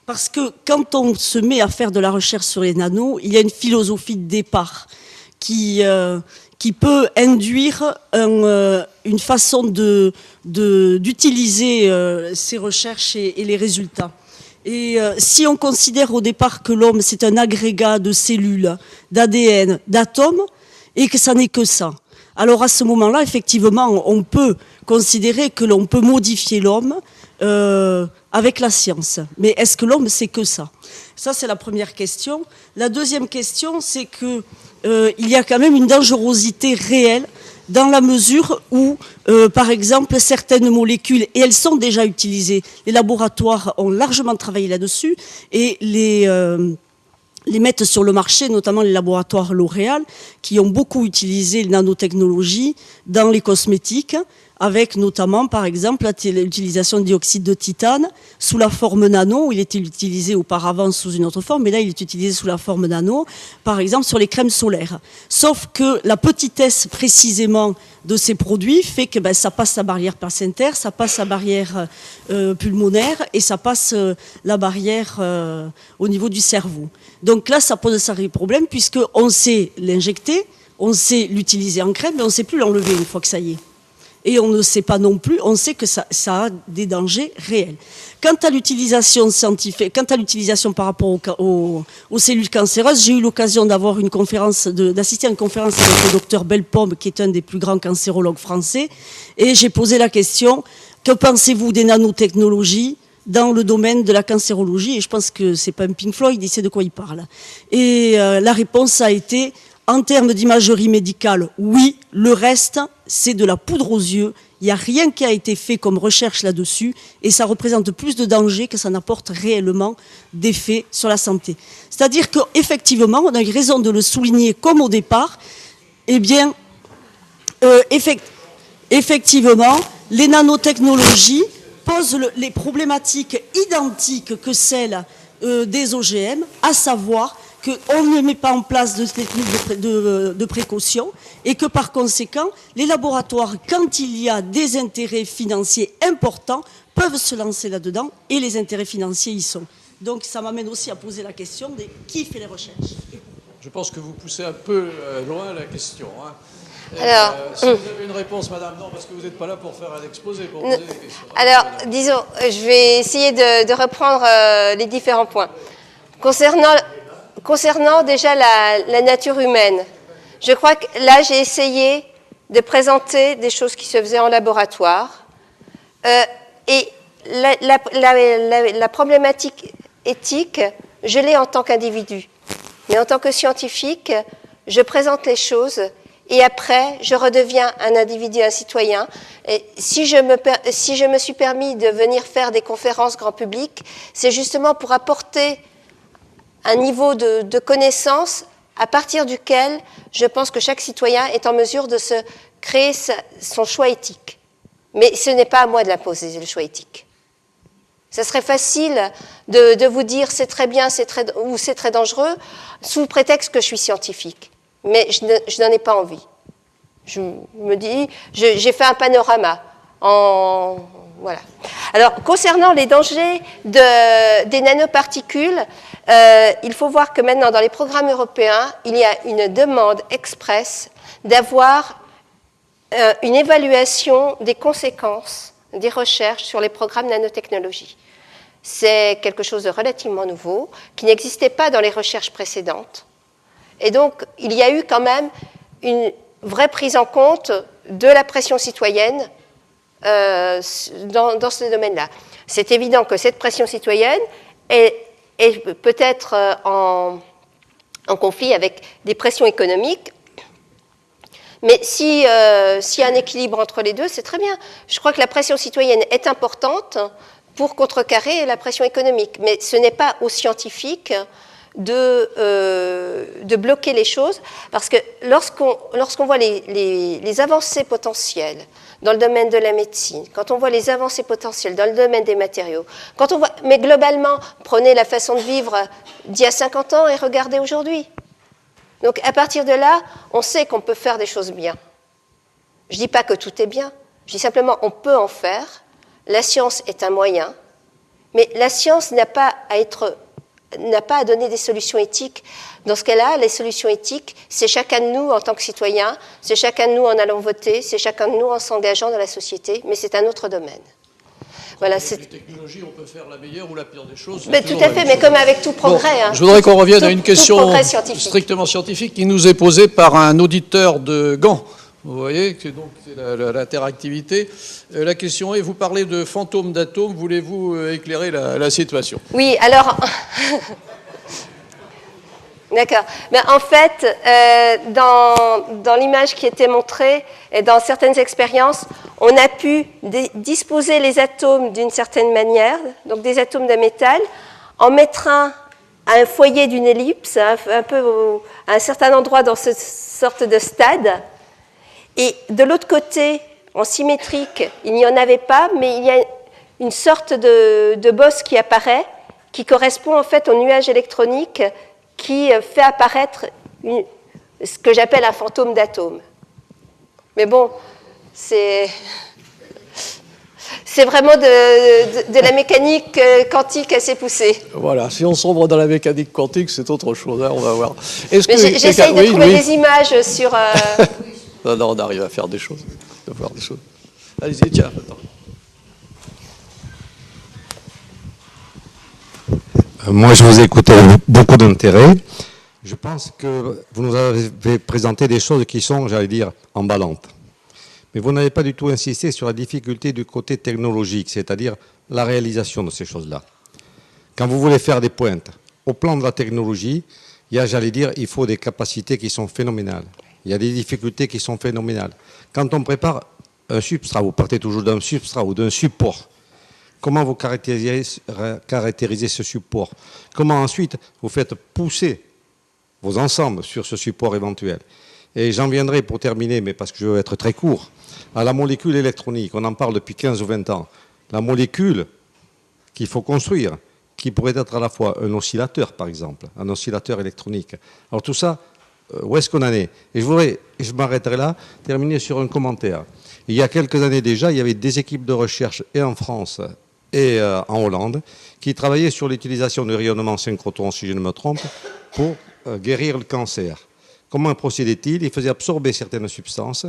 Parce que quand on se met à faire de la recherche sur les nanos, il y a une philosophie de départ qui peut induire une façon d'utiliser ces recherches et les résultats. Et si on considère au départ que l'homme, c'est un agrégat de cellules, d'ADN, d'atomes, et que ça n'est que ça, alors à ce moment-là, effectivement, on peut considérer que l'on peut modifier l'homme avec la science. Mais est-ce que l'homme, c'est que ça? Ça, c'est la première question. La deuxième question, c'est que il y a quand même une dangerosité réelle dans la mesure où, par exemple, certaines molécules, et elles sont déjà utilisées, les laboratoires ont largement travaillé là-dessus, et les mettent sur le marché, notamment les laboratoires L'Oréal, qui ont beaucoup utilisé les nanotechnologies dans les cosmétiques, avec notamment, par exemple, l'utilisation de dioxyde de titane sous la forme nano, où il était utilisé auparavant sous une autre forme, mais là, il est utilisé sous la forme nano, par exemple, sur les crèmes solaires. Sauf que la petitesse, précisément, de ces produits fait que ça passe la barrière placentaire, ça passe la barrière pulmonaire, et ça passe la barrière au niveau du cerveau. Donc là, ça pose un sérieux problème, puisqu'on sait l'injecter, on sait l'utiliser en crème, mais on ne sait plus l'enlever une fois que ça y est. Et on ne sait pas non plus, on sait que ça a des dangers réels. Quant à l'utilisation scientifique, quant à l'utilisation par rapport aux cellules cancéreuses, j'ai eu l'occasion d'assister à une conférence avec le docteur Bellepomme, qui est un des plus grands cancérologues français, et j'ai posé la question, que pensez-vous des nanotechnologies dans le domaine de la cancérologie? Et je pense que c'est pas un Pink Floyd, il sait de quoi il parle. Et la réponse a été, en termes d'imagerie médicale, oui, le reste, c'est de la poudre aux yeux. Il n'y a rien qui a été fait comme recherche là-dessus, et ça représente plus de danger que ça n'apporte réellement d'effet sur la santé. C'est-à-dire qu'effectivement, on a eu raison de le souligner comme au départ, eh bien, effectivement, les nanotechnologies posent les problématiques identiques que celles des OGM, à savoir qu'on ne met pas en place de techniques de précaution, et que par conséquent, les laboratoires, quand il y a des intérêts financiers importants, peuvent se lancer là-dedans, et les intérêts financiers y sont. Donc ça m'amène aussi à poser la question de qui fait les recherches. Je pense que vous poussez un peu loin la question. Hein. Alors, si vous avez une réponse, madame, non, parce que vous n'êtes pas là pour faire un exposé, pour poser des questions. Alors, disons, je vais essayer de reprendre les différents points. Concernant déjà la nature humaine, je crois que là, j'ai essayé de présenter des choses qui se faisaient en laboratoire. Et la problématique éthique, je l'ai en tant qu'individu. Mais en tant que scientifique, je présente les choses et après, je redeviens un individu, un citoyen. Et si je me suis permis de venir faire des conférences grand public, c'est justement pour apporter un niveau de connaissance à partir duquel je pense que chaque citoyen est en mesure de se créer son choix éthique. Mais ce n'est pas à moi de l'imposer, le choix éthique. Ce serait facile de vous dire c'est très bien ou c'est très dangereux sous prétexte que je suis scientifique. Mais je n'en ai pas envie. Je me dis, j'ai fait un panorama. Voilà. Alors, concernant les dangers des nanoparticules, il faut voir que maintenant, dans les programmes européens, il y a une demande expresse d'avoir une évaluation des conséquences des recherches sur les programmes nanotechnologie. C'est quelque chose de relativement nouveau, qui n'existait pas dans les recherches précédentes. Et donc, il y a eu quand même une vraie prise en compte de la pression citoyenne dans ce domaine-là. C'est évident que cette pression citoyenne est peut-être en conflit avec des pressions économiques, mais s'il y a un équilibre entre les deux, c'est très bien. Je crois que la pression citoyenne est importante pour contrecarrer la pression économique, mais ce n'est pas aux scientifiques de bloquer les choses, parce que lorsqu'on voit les avancées potentielles dans le domaine de la médecine, quand on voit les avancées potentielles dans le domaine des matériaux, quand on voit, mais globalement, prenez la façon de vivre d'il y a 50 ans et regardez aujourd'hui. Donc à partir de là, on sait qu'on peut faire des choses bien. Je ne dis pas que tout est bien, je dis simplement on peut en faire. La science est un moyen, mais la science n'a pas à donner des solutions éthiques. Dans ce cas-là, les solutions éthiques, c'est chacun de nous en tant que citoyen, c'est chacun de nous en allant voter, c'est chacun de nous en s'engageant dans la société, mais c'est un autre domaine. Voilà, avec les technologies, on peut faire la meilleure ou la pire des choses. Mais tout à fait, mais comme avec tout progrès. Bon, je voudrais qu'on revienne à une question strictement scientifique qui nous est posée par un auditeur de Gand. Vous voyez, c'est donc l'interactivité. La question est, vous parlez de fantômes d'atomes, voulez-vous éclairer la situation? Oui, alors... D'accord. Mais en fait, dans l'image qui était montrée, et dans certaines expériences, on a pu disposer les atomes d'une certaine manière, donc des atomes de métal, en mettre un à un foyer d'une ellipse, un peu à un certain endroit dans cette sorte de stade. Et de l'autre côté, en symétrique, il n'y en avait pas, mais il y a une sorte de bosse qui apparaît, qui correspond en fait au nuage électronique qui fait apparaître ce que j'appelle un fantôme d'atome. Mais bon, c'est vraiment de la mécanique quantique assez poussée. Voilà, si on sombre dans la mécanique quantique, c'est autre chose, hein, on va voir. J'essaye de trouver des images sur... Non, on arrive à faire des choses, à voir des choses. Allez-y, tiens, attends. Moi, je vous ai écouté avec beaucoup d'intérêt. Je pense que vous nous avez présenté des choses qui sont, j'allais dire, emballantes. Mais vous n'avez pas du tout insisté sur la difficulté du côté technologique, c'est-à-dire la réalisation de ces choses-là. Quand vous voulez faire des pointes, au plan de la technologie, il y a, j'allais dire, il faut des capacités qui sont phénoménales. Il y a des difficultés qui sont phénoménales. Quand on prépare un substrat, vous partez toujours d'un substrat ou d'un support. Comment vous caractérisez ce support? Comment ensuite vous faites pousser vos ensembles sur ce support éventuel? Et j'en viendrai pour terminer, mais parce que je veux être très court, à la molécule électronique. On en parle depuis 15 ou 20 ans. La molécule qu'il faut construire, qui pourrait être à la fois un oscillateur, par exemple, un oscillateur électronique. Alors tout ça, où est-ce qu'on en est? Et je m'arrêterai là, terminer sur un commentaire. Il y a quelques années déjà, il y avait des équipes de recherche, et en France et en Hollande, qui travaillaient sur l'utilisation du rayonnement synchrotron, si je ne me trompe, pour guérir le cancer. Comment procédait-il? Il faisait absorber certaines substances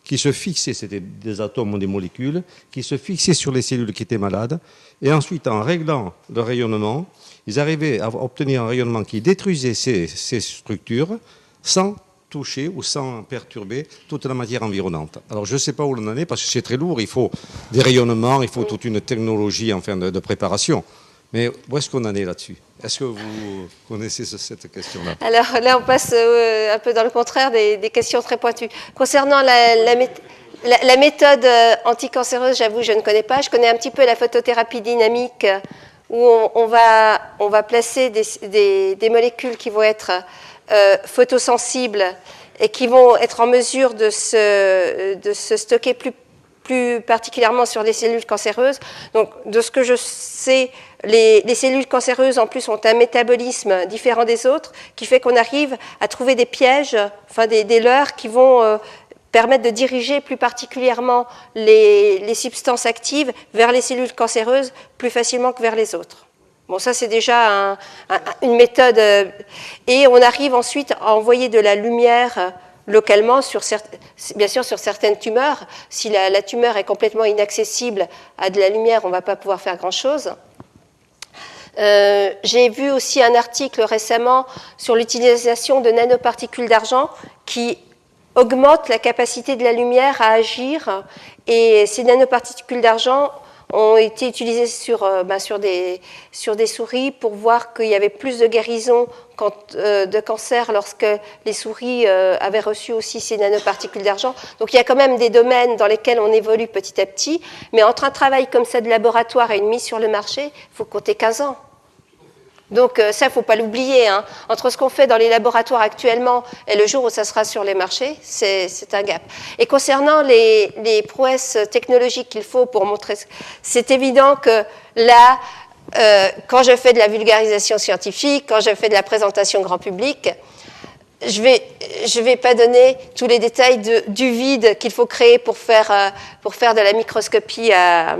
qui se fixaient, c'était des atomes ou des molécules, qui se fixaient sur les cellules qui étaient malades, et ensuite, en réglant le rayonnement, ils arrivaient à obtenir un rayonnement qui détruisait ces structures sans toucher ou sans perturber toute la matière environnante. Alors je ne sais pas où l'on en est, parce que c'est très lourd, il faut des rayonnements, il faut toute une technologie enfin, de préparation. Mais où est-ce qu'on en est là-dessus? Est-ce que vous connaissez cette question-là? Alors là, on passe un peu dans le contraire des questions très pointues. Concernant la méthode anticancéreuse, j'avoue, je ne connais pas. Je connais un petit peu la photothérapie dynamique, où on va placer des molécules qui vont être photosensibles et qui vont être en mesure de se stocker plus particulièrement sur les cellules cancéreuses. Donc, de ce que je sais, les cellules cancéreuses, en plus, ont un métabolisme différent des autres, qui fait qu'on arrive à trouver des pièges, enfin des leurres qui vont permettre de diriger plus particulièrement les substances actives vers les cellules cancéreuses plus facilement que vers les autres. Bon, ça, c'est déjà une méthode. Et on arrive ensuite à envoyer de la lumière localement, bien sûr sur certaines tumeurs. Si la tumeur est complètement inaccessible à de la lumière, on ne va pas pouvoir faire grand-chose. J'ai vu aussi un article récemment sur l'utilisation de nanoparticules d'argent qui augmentent la capacité de la lumière à agir. Et ces nanoparticules d'argent ont été utilisées sur des souris pour voir qu'il y avait plus de guérison de cancer lorsque les souris avaient reçu aussi ces nanoparticules d'argent. Donc il y a quand même des domaines dans lesquels on évolue petit à petit, mais entre un travail comme ça de laboratoire et une mise sur le marché, il faut compter 15 ans. Donc ça, il ne faut pas l'oublier. Hein. Entre ce qu'on fait dans les laboratoires actuellement et le jour où ça sera sur les marchés, c'est un gap. Et concernant les prouesses technologiques qu'il faut pour montrer, c'est évident que là, quand je fais de la vulgarisation scientifique, quand je fais de la présentation grand public, je vais pas donner tous les détails du vide qu'il faut créer pour faire de la microscopie à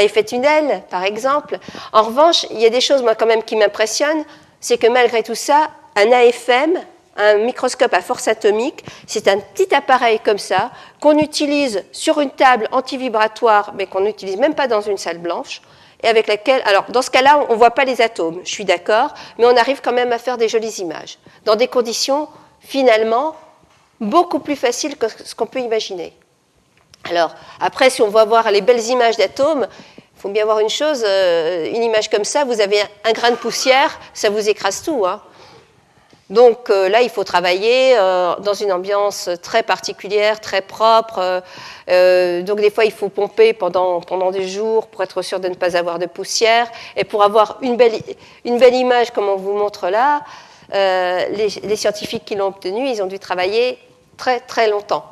effet tunnel, par exemple. En revanche, il y a des choses, moi, quand même, qui m'impressionnent, c'est que malgré tout ça, un AFM, un microscope à force atomique, c'est un petit appareil comme ça, qu'on utilise sur une table antivibratoire, mais qu'on n'utilise même pas dans une salle blanche, et avec laquelle, alors dans ce cas-là, on ne voit pas les atomes, je suis d'accord, mais on arrive quand même à faire des jolies images, dans des conditions, finalement, beaucoup plus faciles que ce qu'on peut imaginer. Alors, après, si on va voir les belles images d'atomes, il faut bien voir une chose, une image comme ça, vous avez un grain de poussière, ça vous écrase tout, hein. Donc là, il faut travailler dans une ambiance très particulière, très propre. Donc des fois, il faut pomper pendant des jours pour être sûr de ne pas avoir de poussière. Et pour avoir une belle image, comme on vous montre là, les scientifiques qui l'ont obtenue, ils ont dû travailler très, très longtemps.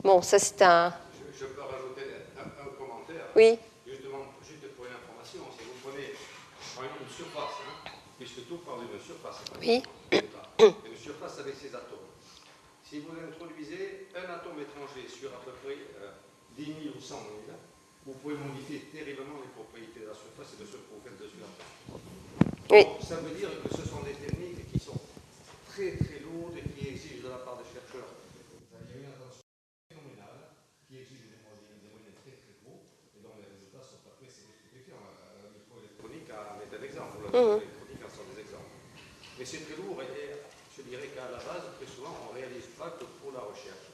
Bon, ça, c'est un... Je peux rajouter un commentaire. Oui. Justement, juste pour une information, si vous prenez par exemple une surface, hein, puisque tout parle d'une surface. Oui. Une surface avec ses atomes. Si vous introduisez un atome étranger sur à peu près 10 000 ou 100 000, vous pouvez modifier terriblement les propriétés de la surface et de ce que vous faites dessus. Oui. Donc, ça veut dire que ce sont des techniques qui sont très très lourdes et qui exigent de la part des chercheurs une attention phénoménale, qui exigent des moyens très très gros, et dont les résultats sont après c'est stupéfiants. La microélectronique en est un exemple, la microélectronique en sont des exemples. Mais c'est très lourd et je dirais qu'à la base, très souvent, on ne réalise pas que pour la recherche.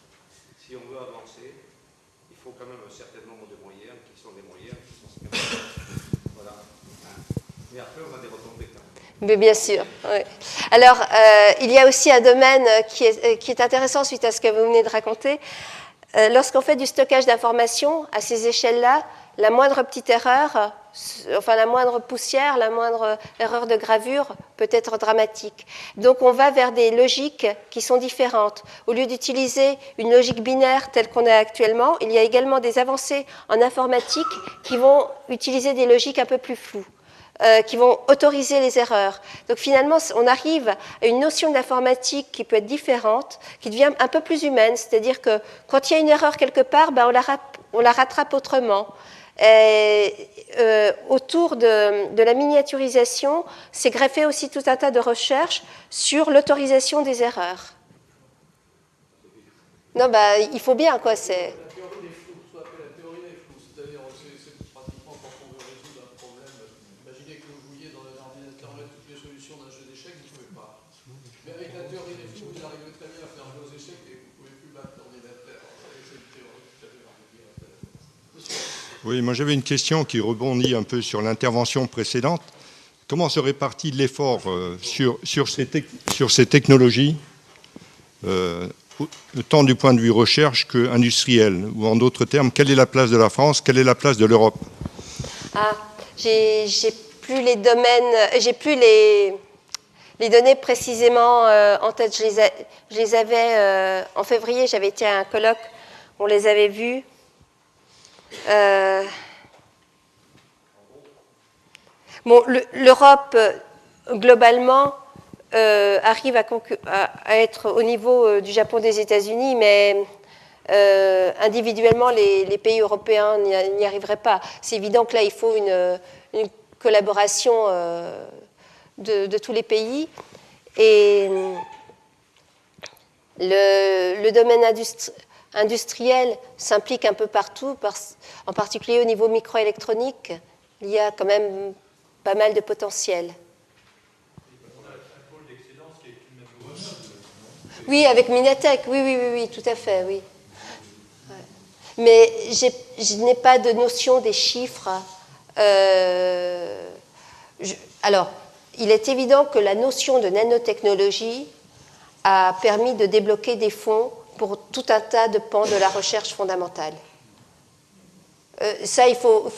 Si on veut avancer, il faut quand même un certain nombre de moyens qui sont des moyens qui sont voilà. Mais après, on a des retombées quand même. Mais bien sûr. Oui. Alors, il y a aussi un domaine qui est intéressant suite à ce que vous venez de raconter. Lorsqu'on fait du stockage d'informations à ces échelles-là, la moindre petite erreur, enfin la moindre poussière, la moindre erreur de gravure peut être dramatique. Donc on va vers des logiques qui sont différentes. Au lieu d'utiliser une logique binaire telle qu'on a actuellement, il y a également des avancées en informatique qui vont utiliser des logiques un peu plus floues, qui vont autoriser les erreurs. Donc finalement, on arrive à une notion d'informatique qui peut être différente, qui devient un peu plus humaine, c'est-à-dire que quand il y a une erreur quelque part, ben on la rattrape autrement. Autour de la miniaturisation, c'est greffé aussi tout un tas de recherches sur l'autorisation des erreurs. Non, bah, il faut bien, quoi, c'est... La théorie des flous, ce qu'on appelle la théorie des flous, c'est-à-dire c'est pratiquement quand on veut résoudre un problème, imaginez que vous jouiez dans un ordinateur toutes les solutions d'un jeu d'échecs, vous ne pouvez pas. Mais avec la théorie des flous, vous arrivez très bien à faire vos échecs et vous ne pouvez plus battre l'ordinateur. C'est une théorie tout à fait particulière. Oui, moi j'avais une question qui rebondit un peu sur l'intervention précédente. Comment se répartit l'effort sur ces technologies, tant du point de vue recherche qu'industriel? Ou en d'autres termes, quelle est la place de la France, quelle est la place de l'Europe? J'ai plus les domaines, j'ai plus les données précisément en tête. Je les avais en février, j'avais été à un colloque, on les avait vus. Bon, l'Europe, globalement, arrive à être au niveau du Japon, des États-Unis, mais individuellement, les pays européens n'y arriveraient pas. C'est évident que là, il faut une collaboration de tous les pays. Et Le domaine industriel s'implique un peu partout, en particulier au niveau microélectronique. Il y a quand même pas mal de potentiel. Oui, avec Minatech, oui, tout à fait, oui. Ouais. Mais je n'ai pas de notion des chiffres. Alors, il est évident que la notion de nanotechnologie a permis de débloquer des fonds pour tout un tas de pans de la recherche fondamentale. Ça, il faut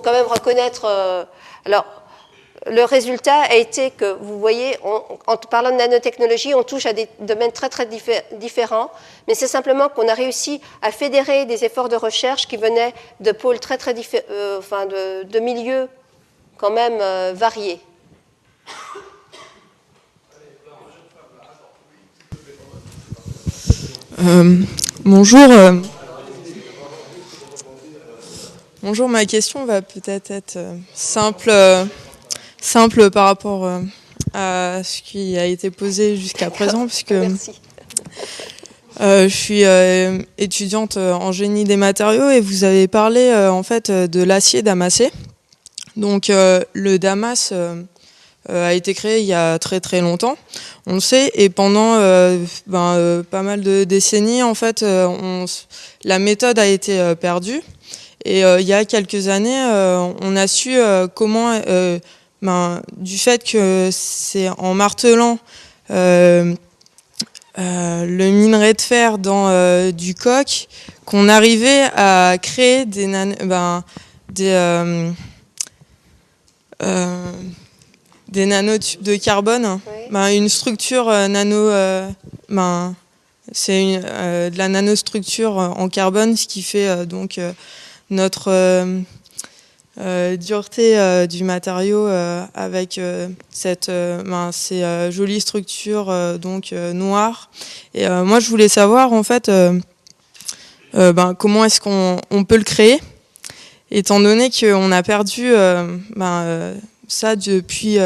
quand même reconnaître. Alors, le résultat a été que, vous voyez, en parlant de nanotechnologie, on touche à des domaines très, très différents, mais c'est simplement qu'on a réussi à fédérer des efforts de recherche qui venaient de pôles très, très différents, de milieux quand même variés. Bonjour. Bonjour, ma question va peut-être être simple par rapport à ce qui a été posé jusqu'à présent, puisque je suis étudiante en génie des matériaux et vous avez parlé en fait de l'acier damassé. Donc le Damas a été créé il y a très très longtemps, on le sait, et pendant pas mal de décennies, en fait, la méthode a été perdue. Et il y a quelques années, on a su comment, du fait que c'est en martelant le minerai de fer dans du coke, qu'on arrivait à créer des nanotubes de carbone, oui. Une structure nano, c'est de la nanostructure en carbone, ce qui fait donc notre dureté du matériau avec ces jolies structures donc noires. Et moi, je voulais savoir en fait comment est-ce qu'on peut le créer, étant donné qu'on a perdu ça depuis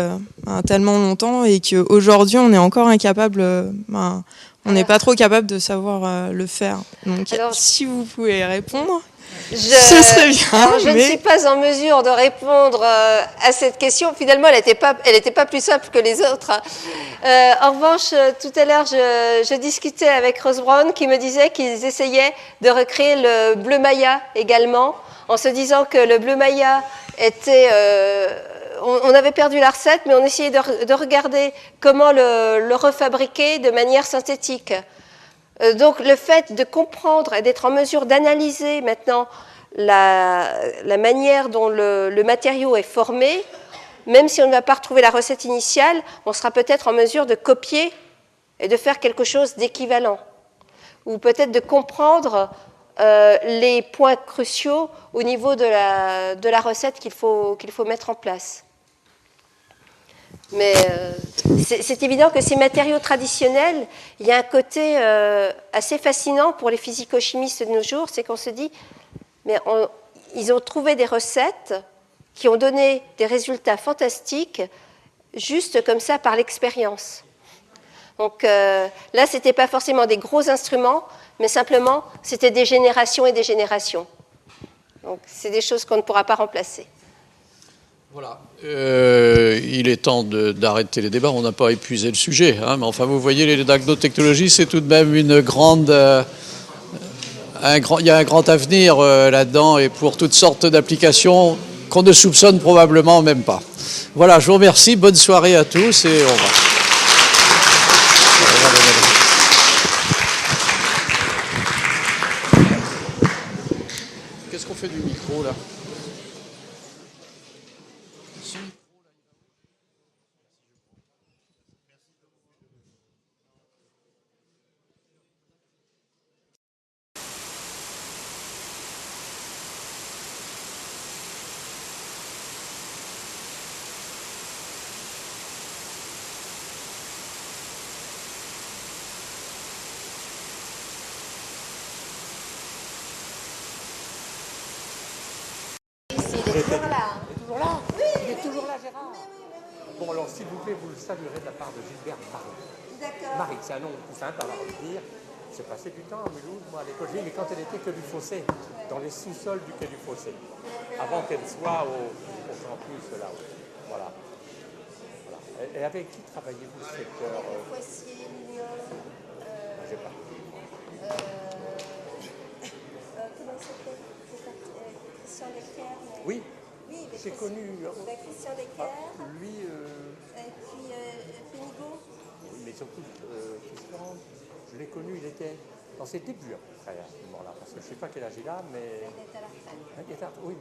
tellement longtemps et qu'aujourd'hui on est encore incapable, on n'est pas trop capable de savoir le faire. Donc alors, si vous pouvez répondre, ce serait bien. Alors, je ne suis pas en mesure de répondre à cette question. Finalement, elle n'était pas plus simple que les autres. En revanche, tout à l'heure, je discutais avec Rose Brown qui me disait qu'ils essayaient de recréer le bleu Maya également, en se disant que le bleu Maya était... on avait perdu la recette, mais on essayait de regarder comment le refabriquer de manière synthétique. Donc le fait de comprendre et d'être en mesure d'analyser maintenant la manière dont le matériau est formé, même si on ne va pas retrouver la recette initiale, on sera peut-être en mesure de copier et de faire quelque chose d'équivalent. Ou peut-être de comprendre les points cruciaux au niveau de la recette qu'il faut mettre en place. Mais c'est évident que ces matériaux traditionnels, il y a un côté assez fascinant pour les physico-chimistes de nos jours, c'est qu'on se dit, mais ils ont trouvé des recettes qui ont donné des résultats fantastiques, juste comme ça par l'expérience. Donc là, ce n'était pas forcément des gros instruments, mais simplement, c'était des générations et des générations. Donc c'est des choses qu'on ne pourra pas remplacer. Voilà. Il est temps d'arrêter les débats. On n'a pas épuisé le sujet, hein, mais enfin, vous voyez, les nanotechnologies, c'est tout de même une grande... il y a un grand avenir là-dedans et pour toutes sortes d'applications qu'on ne soupçonne probablement même pas. Voilà, je vous remercie. Bonne soirée à tous et au revoir. Qu'est-ce qu'on fait du micro, là ? Toujours là. Oui, il est toujours là, Gérard. Bon, alors, s'il vous plaît, vous le saluerez de la part de Gilbert Barret. Marie, c'est un nom tout simple à retenir. J'ai passé du temps à Mulhouse, moi, à l'école, mais quand elle était que du Fossé, dans les sous-sols du Quai du Fossé, avant qu'elle soit au campus là-haut. Voilà. Et avec qui travaillez-vous ce secteur Poitiers, Lyon. J'ai pas. Comment il s'appelle Christian Decker. Oui, Oui, j'ai connu. Christian Decker. Lui. Et puis Pénigaud. Oui, mais surtout, Christian, je l'ai connu, il était dans ses débuts à peu près à ce moment-là. Parce que je ne sais pas quel âge il a, mais. Il est à la retraite. Oui, mais